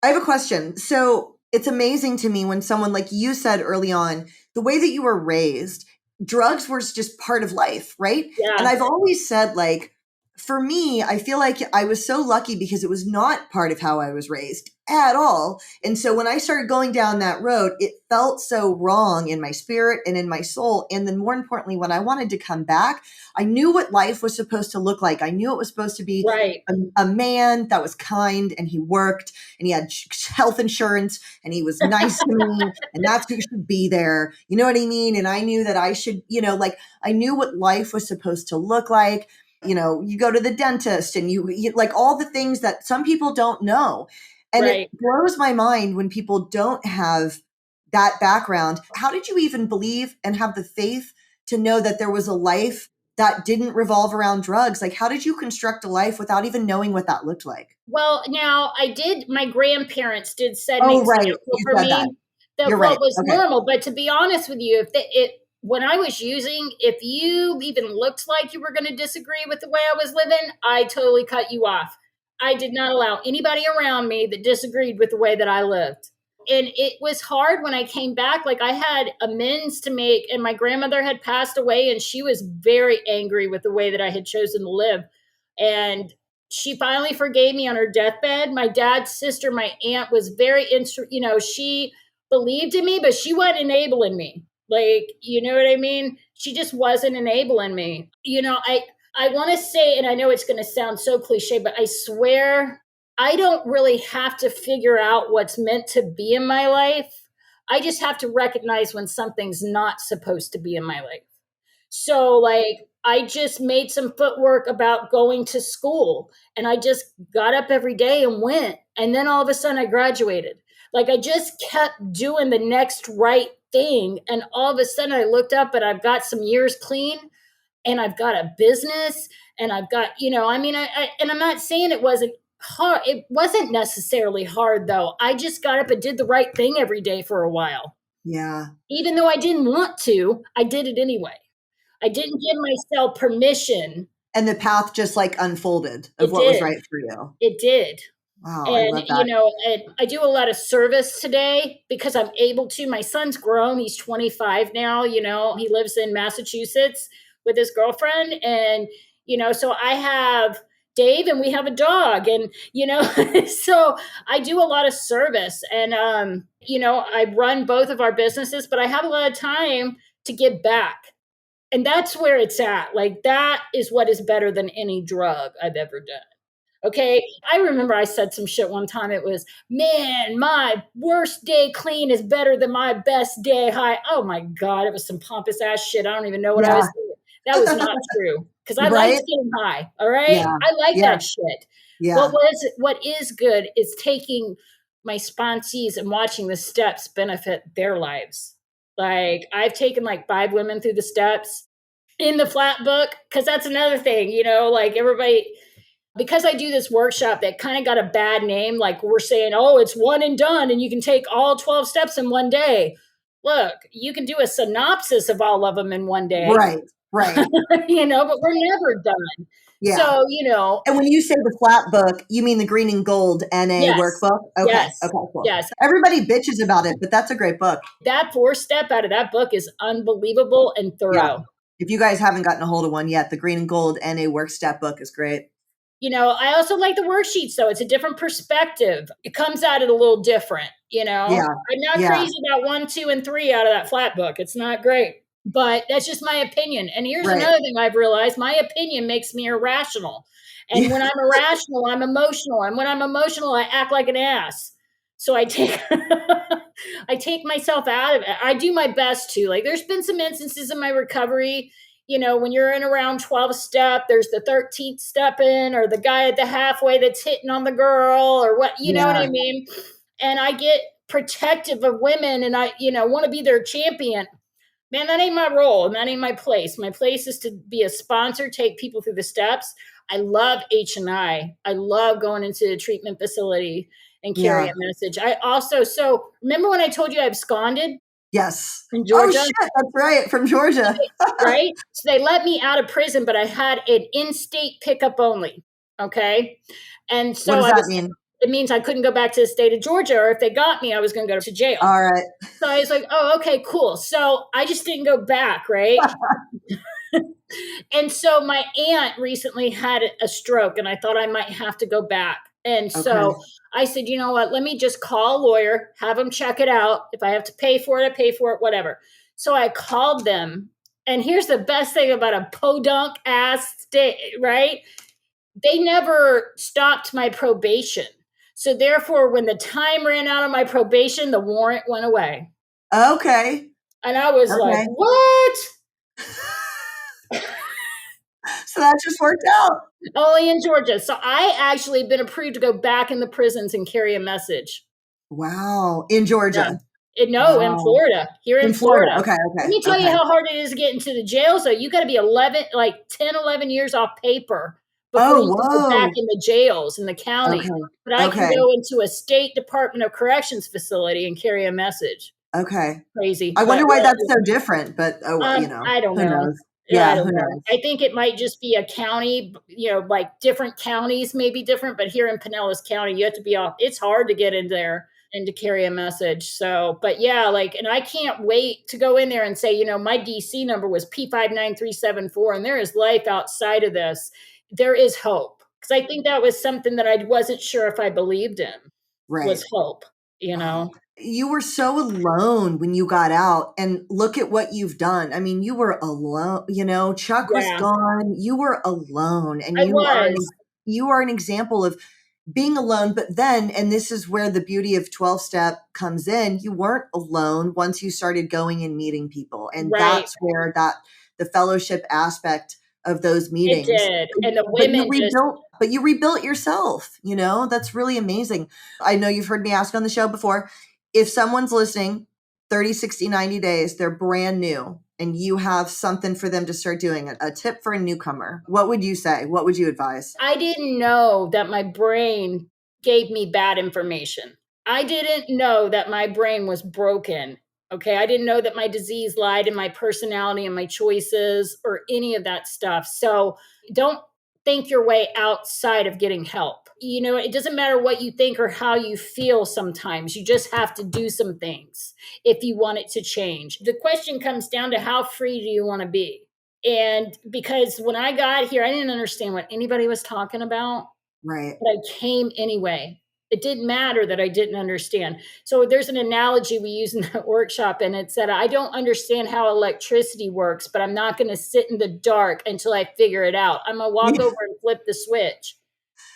I have a question. So it's amazing to me when someone, like you said early on, the way that you were raised, drugs were just part of life, right? Yeah. And I've always said, like, for me, I feel like I was so lucky because it was not part of how I was raised at all. And so when I started going down that road, it felt so wrong in my spirit and in my soul. And then more importantly, when I wanted to come back, I knew what life was supposed to look like. I knew it was supposed to be a man that was kind and he worked and he had health insurance and he was nice to me and that's who should be there. You know what I mean? And I knew that I should, I knew what life was supposed to look like. You go to the dentist and you like all the things that some people don't know. And it blows my mind when people don't have that background. How did you even believe and have the faith to know that there was a life that didn't revolve around drugs? Like, how did you construct a life without even knowing what that looked like? Well, now my grandparents did set an example for me that what was normal. But to be honest with you, when I was using, if you even looked like you were going to disagree with the way I was living, I totally cut you off. I did not allow anybody around me that disagreed with the way that I lived. And it was hard when I came back. Like, I had amends to make, and my grandmother had passed away, and she was very angry with the way that I had chosen to live. And she finally forgave me on her deathbed. My dad's sister, my aunt, was very, she believed in me, but she wasn't enabling me. Like, you know what I mean? She just wasn't enabling me. I want to say, and I know it's going to sound so cliche, but I swear I don't really have to figure out what's meant to be in my life. I just have to recognize when something's not supposed to be in my life. So, like, I just made some footwork about going to school, and I just got up every day and went. And then all of a sudden I graduated. Like, I just kept doing the next right thing. And all of a sudden I looked up and I've got some years clean and I've got a business and I've got, and I'm not saying it wasn't hard. It wasn't necessarily hard though. I just got up and did the right thing every day for a while. Yeah. Even though I didn't want to, I did it anyway. I didn't give myself permission. And the path just like unfolded of what was right for you. It did. Wow, and, I love that. And I do a lot of service today because I'm able to. My son's grown. He's 25 now. He lives in Massachusetts with his girlfriend. And, so I have Dave and we have a dog. And, so I do a lot of service. And, I run both of our businesses, but I have a lot of time to give back. And that's where it's at. Like, that is what is better than any drug I've ever done. Okay. I remember I said some shit one time. It was, man, my worst day clean is better than my best day high. Oh my God. It was some pompous ass shit. I don't even know what I was doing. That was not true. Cause I like getting high. All right. Yeah. I like that shit. Yeah. What is good is taking my sponsees and watching the steps benefit their lives. Like, I've taken like 5 women through the steps in the flat book. Cause that's another thing, like everybody, because I do this workshop that kind of got a bad name, like we're saying, oh, it's one and done and you can take all 12 steps in one day. Look, you can do a synopsis of all of them in one day. Right. But we're never done. Yeah. So, And when you say the flat book, you mean the green and gold NA yes, workbook? Okay. yes, Okay, cool. yes. Everybody bitches about it, but that's a great book. That 4-step out of that book is unbelievable and thorough. Yeah. If you guys haven't gotten a hold of one yet, the green and gold NA work step book is great. I also like the worksheets, though. It's a different perspective. It comes at it a little different, Yeah. I'm not crazy about 1, 2, and 3 out of that flat book. It's not great, but that's just my opinion. And here's Right. another thing I've realized. My opinion makes me irrational. And when I'm irrational, I'm emotional. And when I'm emotional, I act like an ass. So I take I take myself out of it. I do my best to. Like, there's been some instances in my recovery, when you're in around 12 step, there's the 13th step in, or the guy at the halfway that's hitting on the girl, or what, you know what I mean? And I get protective of women, and I, want to be their champion. Man, that ain't my role, and that ain't my place. My place is to be a sponsor, take people through the steps. I love H&I. I love going into a treatment facility and carry a message. I also, so remember when I told you I absconded? Yes. In Georgia? Oh, shit. That's right. From Georgia. Right? So they let me out of prison, but I had an in-state pickup only. Okay. And so what does that mean? It means I couldn't go back to the state of Georgia, or if they got me, I was going to go to jail. All right. So I was like, oh, okay, cool. So I just didn't go back. Right. And so my aunt recently had a stroke, and I thought I might have to go back. And so I said, you know what, let me just call a lawyer, have them check it out. If I have to pay for it, I pay for it, whatever. So I called them. And here's the best thing about a podunk ass state, right? They never stopped my probation. So therefore, when the time ran out of my probation, the warrant went away. Okay. And I was like, what? So that just worked out. Only in Georgia. So I actually been approved to go back in the prisons and carry a message. Wow. In Georgia? In Florida. Here in Florida. Okay. Let me tell you how hard it is to get into the jail. So you got to be 10, 11 years off paper before you can go back in the jails in the county. Okay. But I can go into a state Department of Corrections facility and carry a message. Okay. Crazy. I wonder why that's so different, but I don't know. Knows? Yeah, I don't know. I think it might just be a county, like different counties may be different, but here in Pinellas County, you have to be off. It's hard to get in there and to carry a message. So, but yeah, and I can't wait to go in there and say, my DC number was P59374, and there is life outside of this. There is hope. Because I think that was something that I wasn't sure if I believed in, was hope, You were so alone when you got out, and look at what you've done. I mean, you were alone, Chuck was gone. You were alone, and you are an example of being alone. But then, and this is where the beauty of 12 step comes in, you weren't alone once you started going and meeting people. And that's where the fellowship aspect of those meetings. It did. And the women but you rebuilt yourself, that's really amazing. I know you've heard me ask on the show before, if someone's listening 30, 60, 90 days, they're brand new, and you have something for them to start doing, a tip for a newcomer, what would you say? What would you advise? I didn't know that my brain gave me bad information. I didn't know that my brain was broken. Okay. I didn't know that my disease lied in my personality and my choices or any of that stuff. So don't think your way outside of getting help. It doesn't matter what you think or how you feel sometimes. You just have to do some things if you want it to change. The question comes down to how free do you want to be? And because when I got here, I didn't understand what anybody was talking about. Right. But I came anyway. It didn't matter that I didn't understand. So there's an analogy we use in the workshop, and it said, I don't understand how electricity works, but I'm not going to sit in the dark until I figure it out. I'm going to walk over and flip the switch.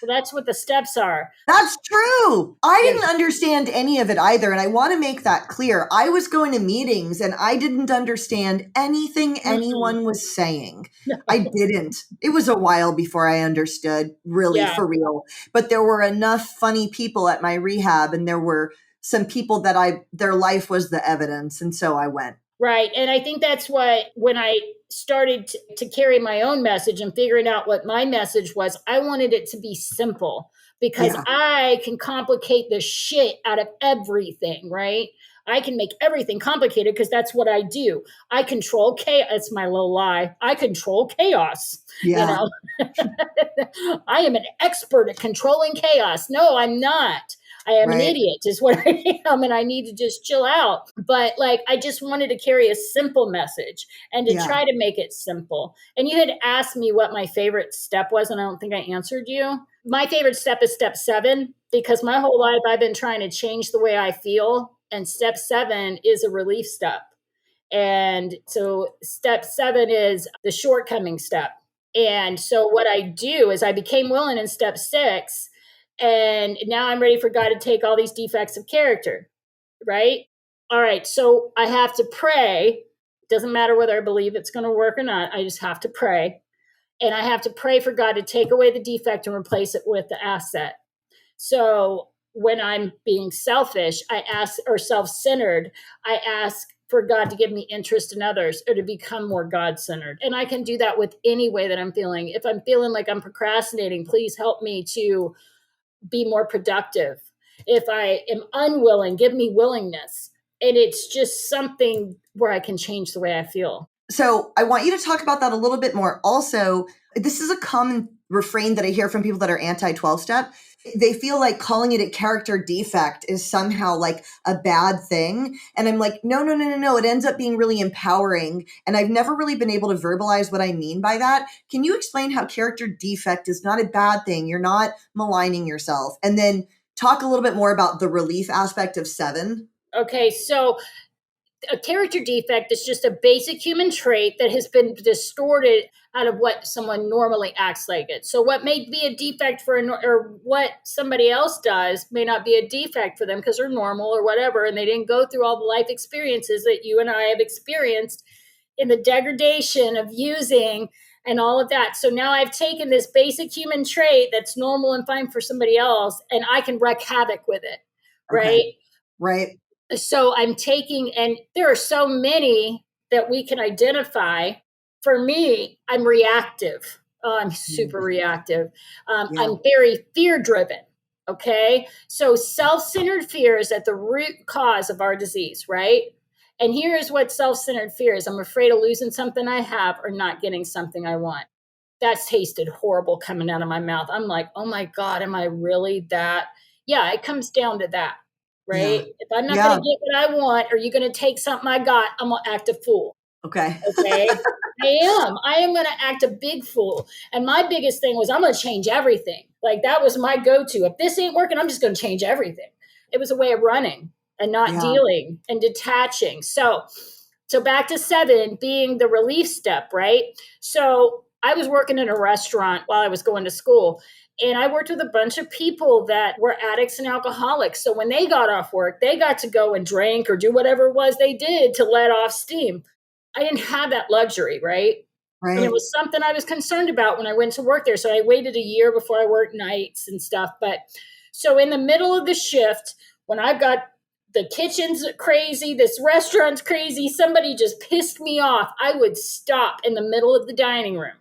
Well, that's what the steps are. That's true. I didn't understand any of it either. And I want to make that clear. I was going to meetings and I didn't understand anything anyone was saying. No. I didn't. It was a while before I understood, really, for real. But there were enough funny people at my rehab, and there were some people that their life was the evidence. And so I went. Right. And I think that's what, when I started to carry my own message and figuring out what my message was, I wanted it to be simple. because I can complicate the shit out of everything, right? I can make everything complicated because that's what I do. I control chaos. It's my little lie. I control chaos. You Yeah. know, I am an expert at controlling chaos. No, I'm not. I am an Right. idiot, is what I am, and I need to just chill out. But like, I just wanted to carry a simple message and to Yeah. try to make it simple. And you had asked me what my favorite step was, and I don't think I answered you. My favorite step is step 7, because my whole life I've been trying to change the way I feel. And step 7 is a relief step. And so step 7 is the shortcoming step. And so what I do is I became willing in step 6, and now I'm ready for God to take all these defects of character, right? All right, so I have to pray. Doesn't matter whether I believe it's going to work or not. I just have to pray. And I have to pray for God to take away the defect and replace it with the asset. So when I'm being selfish, I ask, or self-centered, I ask for God to give me interest in others, or to become more God-centered. And I can do that with any way that I'm feeling. If I'm feeling like I'm procrastinating, please help me to be more productive. If I am unwilling, give me willingness. And it's just something where I can change the way I feel. So I want you to talk about that a little bit more. Also, this is a common refrain that I hear from people that are anti-12 step. They feel like calling it a character defect is somehow like a bad thing. And I'm like, no. It ends up being really empowering. And I've never really been able to verbalize what I mean by that. Can you explain how character defect is not a bad thing? You're not maligning yourself. And then talk a little bit more about the relief aspect of 7. Okay, so a character defect is just a basic human trait that has been distorted out of what someone normally acts like it. So what may be a defect for or what somebody else does may not be a defect for them because they're normal or whatever, and they didn't go through all the life experiences that you and I have experienced in the degradation of using and all of that. So now I've taken this basic human trait that's normal and fine for somebody else, and I can wreak havoc with it, right? Okay. Right. So I'm taking, and there are so many that we can identify. For me, I'm reactive. I'm super reactive. Yeah. I'm very fear driven. Okay. So self centered fear is at the root cause of our disease, right? And here's what self centered fear is: I'm afraid of losing something I have or not getting something I want. That's tasted horrible coming out of my mouth. I'm like, oh my God, am I really that? Yeah, it comes down to that, Yeah. right? If I'm not going Yeah. to get what I want, or you're going to take something I got, I'm going to act a fool. Okay. Okay. I am going to act a big fool. And my biggest thing was, I'm going to change everything. Like, that was my go to. If this ain't working, I'm just going to change everything. It was a way of running and not Yeah. dealing and detaching. So back to 7 being the relief step, right? So I was working in a restaurant while I was going to school, and I worked with a bunch of people that were addicts and alcoholics. So when they got off work, they got to go and drink or do whatever it was they did to let off steam. I didn't have that luxury, right? And it Right. was something I was concerned about when I went to work there. So I waited a year before I worked nights and stuff. But so in the middle of the shift, when I've got the kitchen's crazy, this restaurant's crazy, somebody just pissed me off, I would stop in the middle of the dining room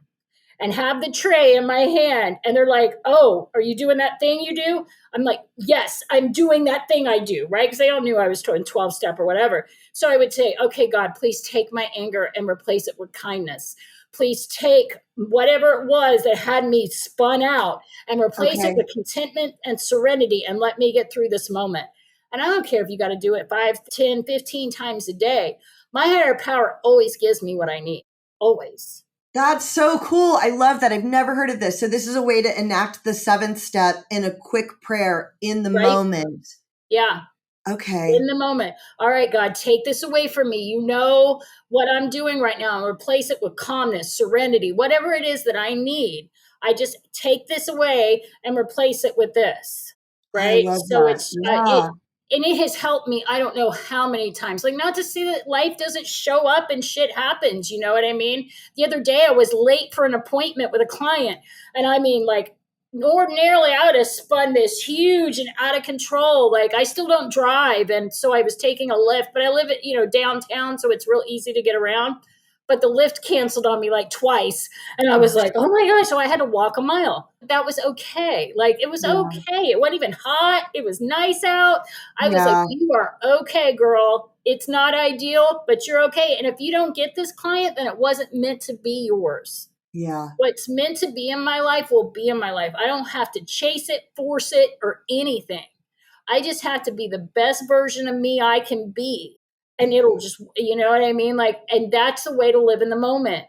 and have the tray in my hand. And they're like, oh, are you doing that thing you do? I'm like, yes, I'm doing that thing I do, right? Because they all knew I was doing 12 step or whatever. So I would say, okay, God, please take my anger and replace it with kindness. Please take whatever it was that had me spun out and replace it Okay. with contentment and serenity, and let me get through this moment. And I don't care if you got to do it 5, 10, 15 times a day. My higher power always gives me what I need. Always. That's so cool. I love that. I've never heard of this. So this is a way to enact the 7th step in a quick prayer in the Right? moment. Yeah. Okay. In the moment. All right, God, take this away from me. You know what I'm doing right now, and replace it with calmness, serenity, whatever it is that I need. I just take this away and replace it with this. I Right. love So that. it's Yeah. and it has helped me. I don't know how many times. Like, not to say that life doesn't show up and shit happens. You know what I mean? The other day I was late for an appointment with a client, and I mean, like, ordinarily I would have spun this huge and out of control. Like, I still don't drive, and so I was taking a Lyft, but I live at, downtown, so it's real easy to get around. but the lift canceled on me like twice. And I was like, oh my gosh. So I had to walk a mile. That was okay. Like, it was okay. It wasn't even hot. It was nice out. I was like, you are okay, girl. It's not ideal, but you're okay. And if you don't get this client, then it wasn't meant to be yours. Yeah. What's meant to be in my life will be in my life. I don't have to chase it, force it, or anything. I just have to be the best version of me I can be. And it'll just, you know what I mean? Like, and that's the way to live in the moment.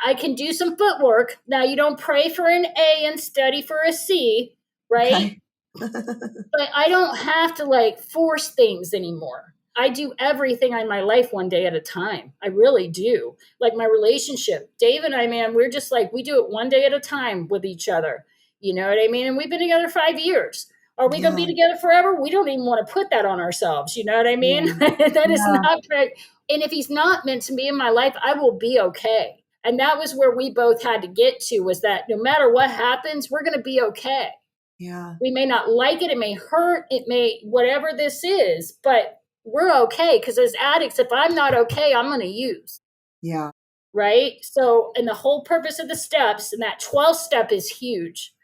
I can do some footwork. Now, you don't pray for an A and study for a C, right? Okay. But I don't have to like force things anymore. I do everything in my life one day at a time. I really do. Like my relationship, Dave and I, man, we're just like, we do it one day at a time with each other. You know what I mean? And we've been together 5 years. Are we going to be together forever? We don't even want to put that on ourselves. You know what I mean? That is not correct. And if he's not meant to be in my life, I will be okay. And that was where we both had to get to, was that no matter what happens, we're going to be okay. Yeah. We may not like it. It may hurt. It may, whatever this is, but we're okay. Because as addicts, if I'm not okay, I'm going to use. Yeah. Right. So, and the whole purpose of the steps, and that 12th step is huge.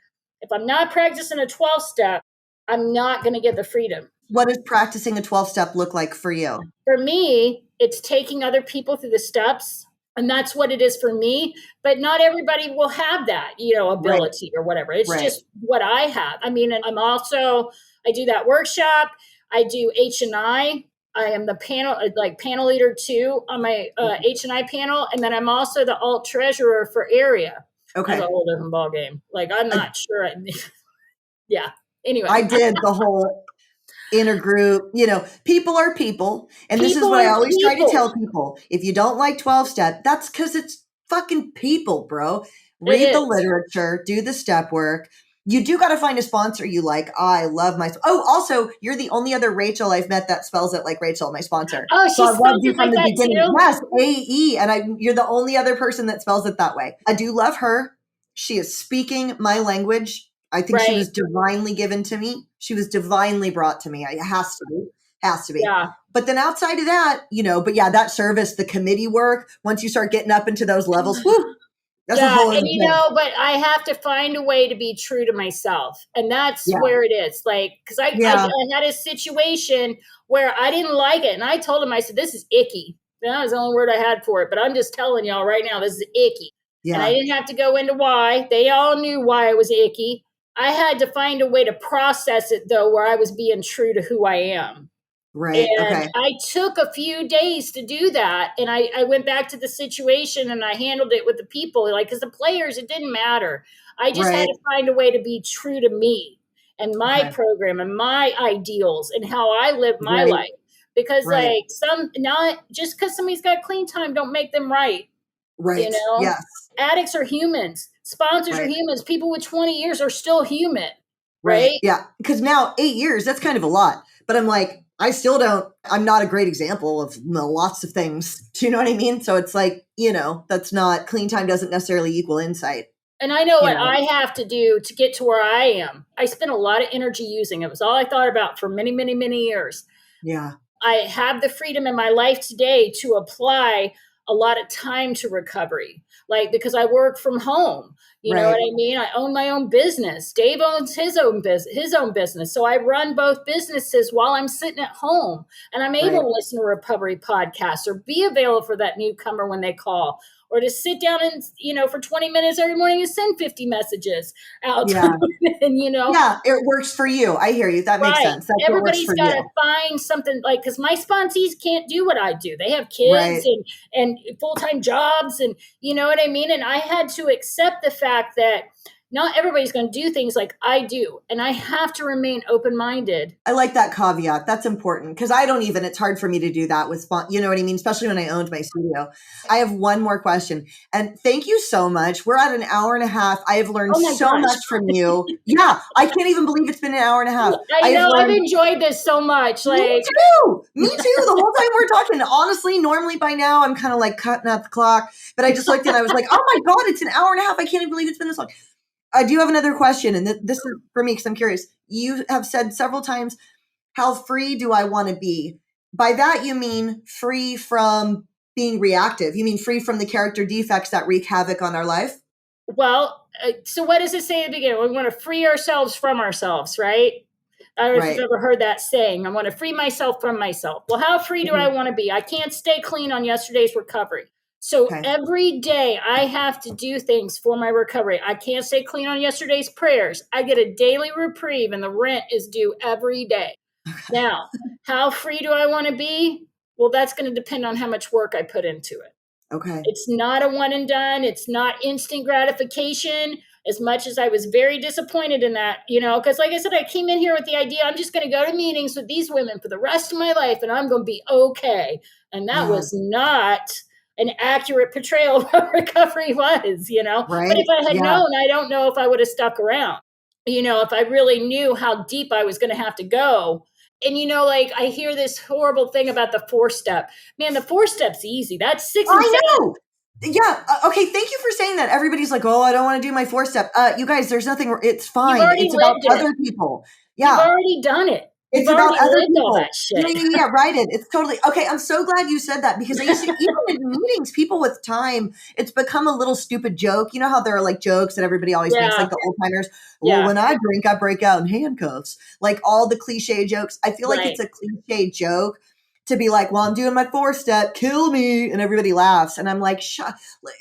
If I'm not practicing a 12th step, I'm not going to get the freedom. What does practicing a 12-step look like for you? For me, it's taking other people through the steps. And that's what it is for me. But not everybody will have that, you know, ability or whatever. It's just what I have. I mean, and I do that workshop. I do H&I. I am the panel leader too on my H&I panel. And then I'm also the alt treasurer for area. Okay. That's a whole different ballgame. Like, I'm not sure. Yeah. Anyway. I did the whole intergroup, you know, people are people. And this is what I always try to tell people. If you don't like 12-step, that's because it's fucking people, bro. Read the literature, do the step work. You do got to find a sponsor you like. I love my. Oh, also, you're the only other Rachel I've met that spells it like Rachel, my sponsor. Oh, she spells it like that too? Yes, AE. And you're the only other person that spells it that way. I do love her. She is speaking my language. I think she was divinely given to me. She was divinely brought to me. It has to be. Yeah. But then outside of that, you know, but yeah, that service, the committee work, once you start getting up into those levels, whew, that's a whole other and you thing. know, but I have to find a way to be true to myself. And that's where it is. Like, because I had a situation where I didn't like it. And I told him, I said, this is icky. That was the only word I had for it. But I'm just telling y'all right now, this is icky. Yeah. And I didn't have to go into why. They all knew why it was icky. I had to find a way to process it, though, where I was being true to who I am. Right. And I took a few days to do that. And I went back to the situation and I handled it with the people. Like, because the players, it didn't matter. I just had to find a way to be true to me and my program and my ideals and how I live my life. Because like not just because somebody's got clean time, don't make them right. Right. You know? Yes. Addicts are humans. Sponsors are humans. People with 20 years are still human. Right? Yeah. Because now 8 years, that's kind of a lot. But I'm like, I'm not a great example of lots of things. Do you know what I mean? So it's like, you know, that's not, clean time doesn't necessarily equal insight. And I know what I have to do to get to where I am. I spent a lot of energy using it. It was all I thought about for many, many, many years. Yeah. I have the freedom in my life today to apply a lot of time to recovery. Like, because I work from home, you know what I mean? I own my own business. Dave owns his own business. So I run both businesses while I'm sitting at home, and I'm able to listen to recovery podcasts or be available for that newcomer when they call, or to sit down and, you know, for 20 minutes every morning and send 50 messages out. And, you know. Yeah, it works for you. I hear you. That makes sense. That's Everybody's got to find something, like, because my sponsees can't do what I do. They have kids and full-time jobs, and you know what I mean? And I had to accept the fact that not everybody's going to do things like I do. And I have to remain open-minded. I like that caveat. That's important, because it's hard for me to do that with, you know what I mean? Especially when I owned my studio. I have one more question, and thank you so much. We're at an hour and a half. I have learned so much from you. Yeah. I can't even believe it's been an hour and a half. I know. I've enjoyed this so much. Like, Me too. The whole time we're talking. Honestly, normally by now I'm kind of like cutting out the clock, but I just looked and I was like, oh my God, it's an hour and a half. I can't even believe it's been this long. I do have another question, and this is for me because I'm curious. You have said several times, how free do I want to be? By that, you mean free from being reactive? You mean free from the character defects that wreak havoc on our life? Well, so what does it say at the beginning? We want to free ourselves from ourselves, right? I don't know if Right. you've ever heard that saying. I want to free myself from myself. Well, how free do I want to be? I can't stay clean on yesterday's recovery. So Okay. every day I have to do things for my recovery. I can't stay clean on yesterday's prayers. I get a daily reprieve and the rent is due every day. Now, how free do I want to be? Well, that's going to depend on how much work I put into it. Okay. It's not a one and done. It's not instant gratification. As much as I was very disappointed in that, because like I said, I came in here with the idea I'm just going to go to meetings with these women for the rest of my life and I'm going to be okay. And that was not an accurate portrayal of what recovery was, Right. But if I had known, I don't know if I would have stuck around. If I really knew how deep I was going to have to go. And I hear this horrible thing about the 4-step. Man, the 4-step's easy. That's 6 and 7. I know. Yeah. Okay. Thank you for saying that. Everybody's like, oh, I don't want to do my 4-step. You guys, there's nothing. It's fine. It's about other people. Yeah. You've already done it. It's about other people. Yeah, write it. It's totally okay. I'm so glad you said that because I used to, even in meetings, people with time, it's become a little stupid joke. You know how there are like jokes that everybody always makes, like the old timers. Well, when I drink, I break out in handcuffs. Like all the cliche jokes. I feel like it's a cliche joke to be like, well, I'm doing my 4-step, kill me, and everybody laughs. And I'm like,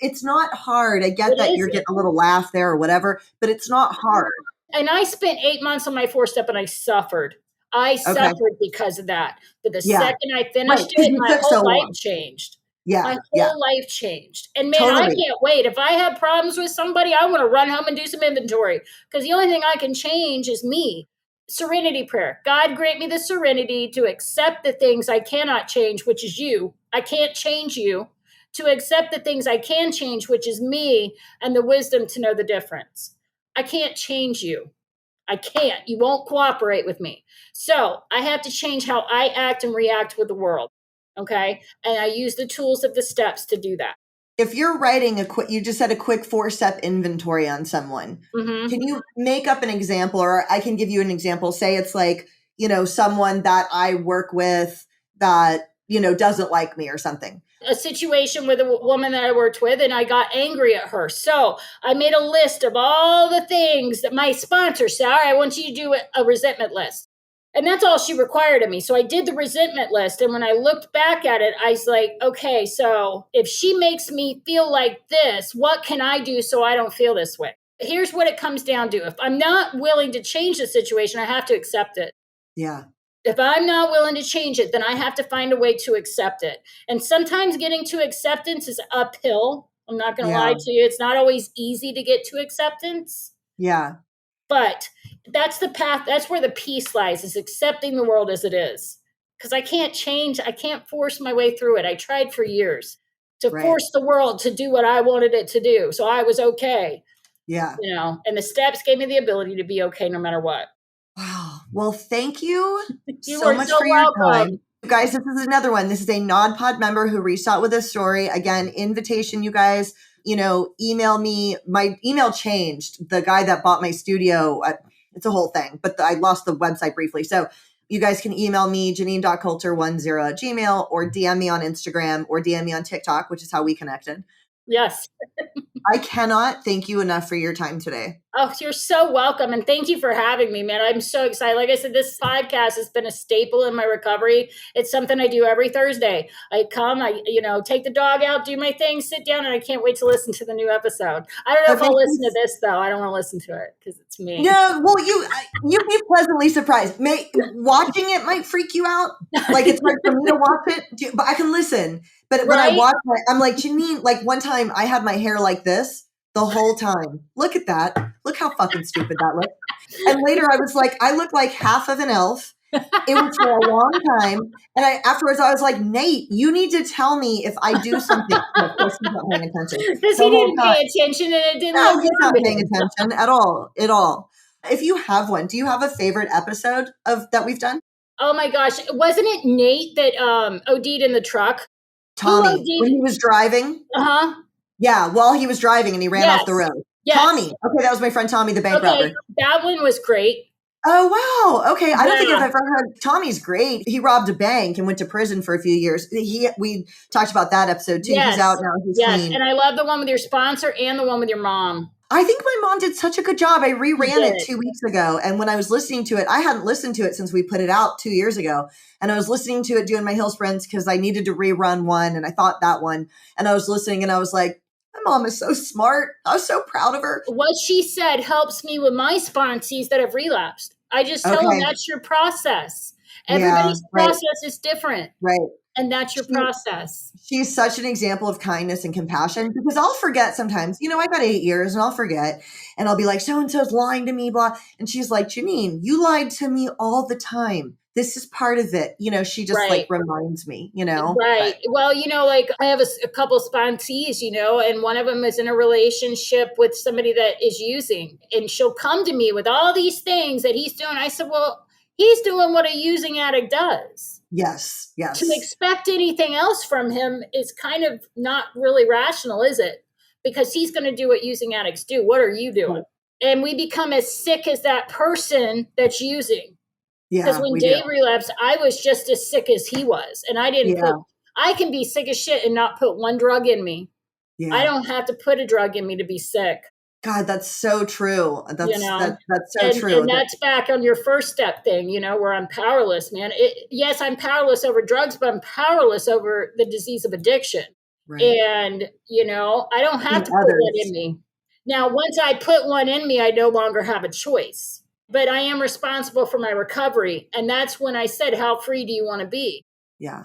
it's not hard. I get that you're getting a little laugh there or whatever, but it's not hard. And I spent 8 months on my 4-step and I suffered. I suffered because of that. But the second I finished it, my whole life changed. My whole life changed. And man, I can't wait. If I have problems with somebody, I want to run home and do some inventory because the only thing I can change is me. Serenity prayer. God grant me the serenity to accept the things I cannot change, which is you. I can't change you. To accept the things I can change, which is me, and the wisdom to know the difference. I can't change you. I can't. You won't cooperate with me. So I have to change how I act and react with the world. Okay. And I use the tools of the steps to do that. If you're writing you just said a quick 4-step inventory on someone, can you make up an example, or I can give you an example? Say it's like, someone that I work with that, doesn't like me or something. A situation with a woman that I worked with and I got angry at her. So I made a list of all the things that my sponsor said, all right, I want you to do a resentment list. And that's all she required of me. So I did the resentment list. And when I looked back at it, I was like, okay, so if she makes me feel like this, what can I do so I don't feel this way? Here's what it comes down to. If I'm not willing to change the situation, I have to accept it. Yeah. If I'm not willing to change it, then I have to find a way to accept it. And sometimes getting to acceptance is uphill. I'm not going to lie to you. It's not always easy to get to acceptance. Yeah. But that's the path. That's where the peace lies, is accepting the world as it is. Because I can't change. I can't force my way through it. I tried for years to force the world to do what I wanted it to do. So I was okay. Yeah. And the steps gave me the ability to be okay no matter what. Wow. Well, thank you so much so for welcome. your time. You guys, this is another one. This is a NodPod member who reached out with a story. Again, invitation, you guys, email me. My email changed. The guy that bought my studio, it's a whole thing, but I lost the website briefly. So you guys can email me, Jeannine.coulter10@gmail.com, or DM me on Instagram or DM me on TikTok, which is how we connected. Yes. I cannot thank you enough for your time today. Oh, you're so welcome. And thank you for having me, man. I'm so excited. Like I said, this podcast has been a staple in my recovery. It's something I do every Thursday. I come, take the dog out, do my thing, sit down, and I can't wait to listen to the new episode. I don't know if I'll listen to this, though. I don't want to listen to it because it's me. No, well, you'd be pleasantly surprised. Watching it might freak you out. Like, it's hard for me to watch it, but I can listen. But when I watch it, I'm like, Jeannine, like one time I had my hair like this the whole time. Look at that. Look how fucking stupid that looked. And later I was like, I look like half of an elf. It was for a long time. And afterwards I was like, Nate, you need to tell me if I do something. Of course he's not paying attention. Because he didn't pay attention and it didn't No, he's not paying attention at all. If you have one, do you have a favorite episode that we've done? Oh my gosh. Wasn't it Nate that OD'd in the truck? Tommy, when he was driving. Uh-huh. Yeah, while he was driving and he ran off the road. Yes. Tommy. Okay, that was my friend Tommy, the bank robber. That one was great. Oh, wow. Okay. I don't think I've Yeah. ever heard. Tommy's great. He robbed a bank and went to prison for a few years. We talked about that episode too. He's out Yes. now. He's Yes. clean. And I love the one with your sponsor and the one with your mom. I think my mom did such a good job. I She reran it did. 2 weeks ago. And when I was listening to it, I hadn't listened to it since we put it out 2 years ago. And I was listening to it doing my Hill Sprints because I needed to rerun one. And I thought that one. And I was listening and I was like, my mom is so smart. I was so proud of her. What she said helps me with my sponsees that have relapsed. I just tell them Okay. that's your process. Yeah. Everybody's Right. process is different. Right. And that's your She, process. she's such an example of kindness and compassion because I'll forget sometimes. I got 8 years and I'll forget and I'll be like, so and so's lying to me, blah. And she's like, Jeannine, you lied to me all the time. This is part of it. She just like Right. reminds me, Right. Well, like I have a couple sponsees, and one of them is in a relationship with somebody that is using, and she'll come to me with all these things that he's doing. I said, well, he's doing what a using addict does. Yes. To Yes. expect anything else from him is kind of not really rational, is it? Because he's going to do what using addicts do. What are you doing? And we become as sick as that person that's using. Because Yeah, when we do. Dave relapsed, I was just as sick as he was. And I didn't Yeah. I can be sick as shit and not put one drug in me. Yeah. I don't have to put a drug in me to be sick. God, that's so true. That's so and, true. And that's back on your first step thing, where I'm powerless, man. Yes, I'm powerless over drugs, but I'm powerless over the disease of addiction. Right. And, I don't have to put one in me. Now, once I put one in me, I no longer have a choice. But I am responsible for my recovery. And that's when I said, how free do you want to be? Yeah.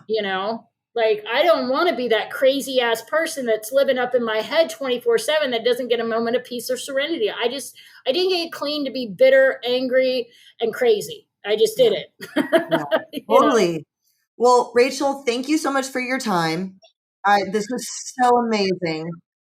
Like, I don't want to be that crazy ass person that's living up in my head 24/7 that doesn't get a moment of peace or serenity. I didn't get clean to be bitter, angry, and crazy. I just did it. Yeah. Totally. Well, Rachel, thank you so much for your time. This was so amazing.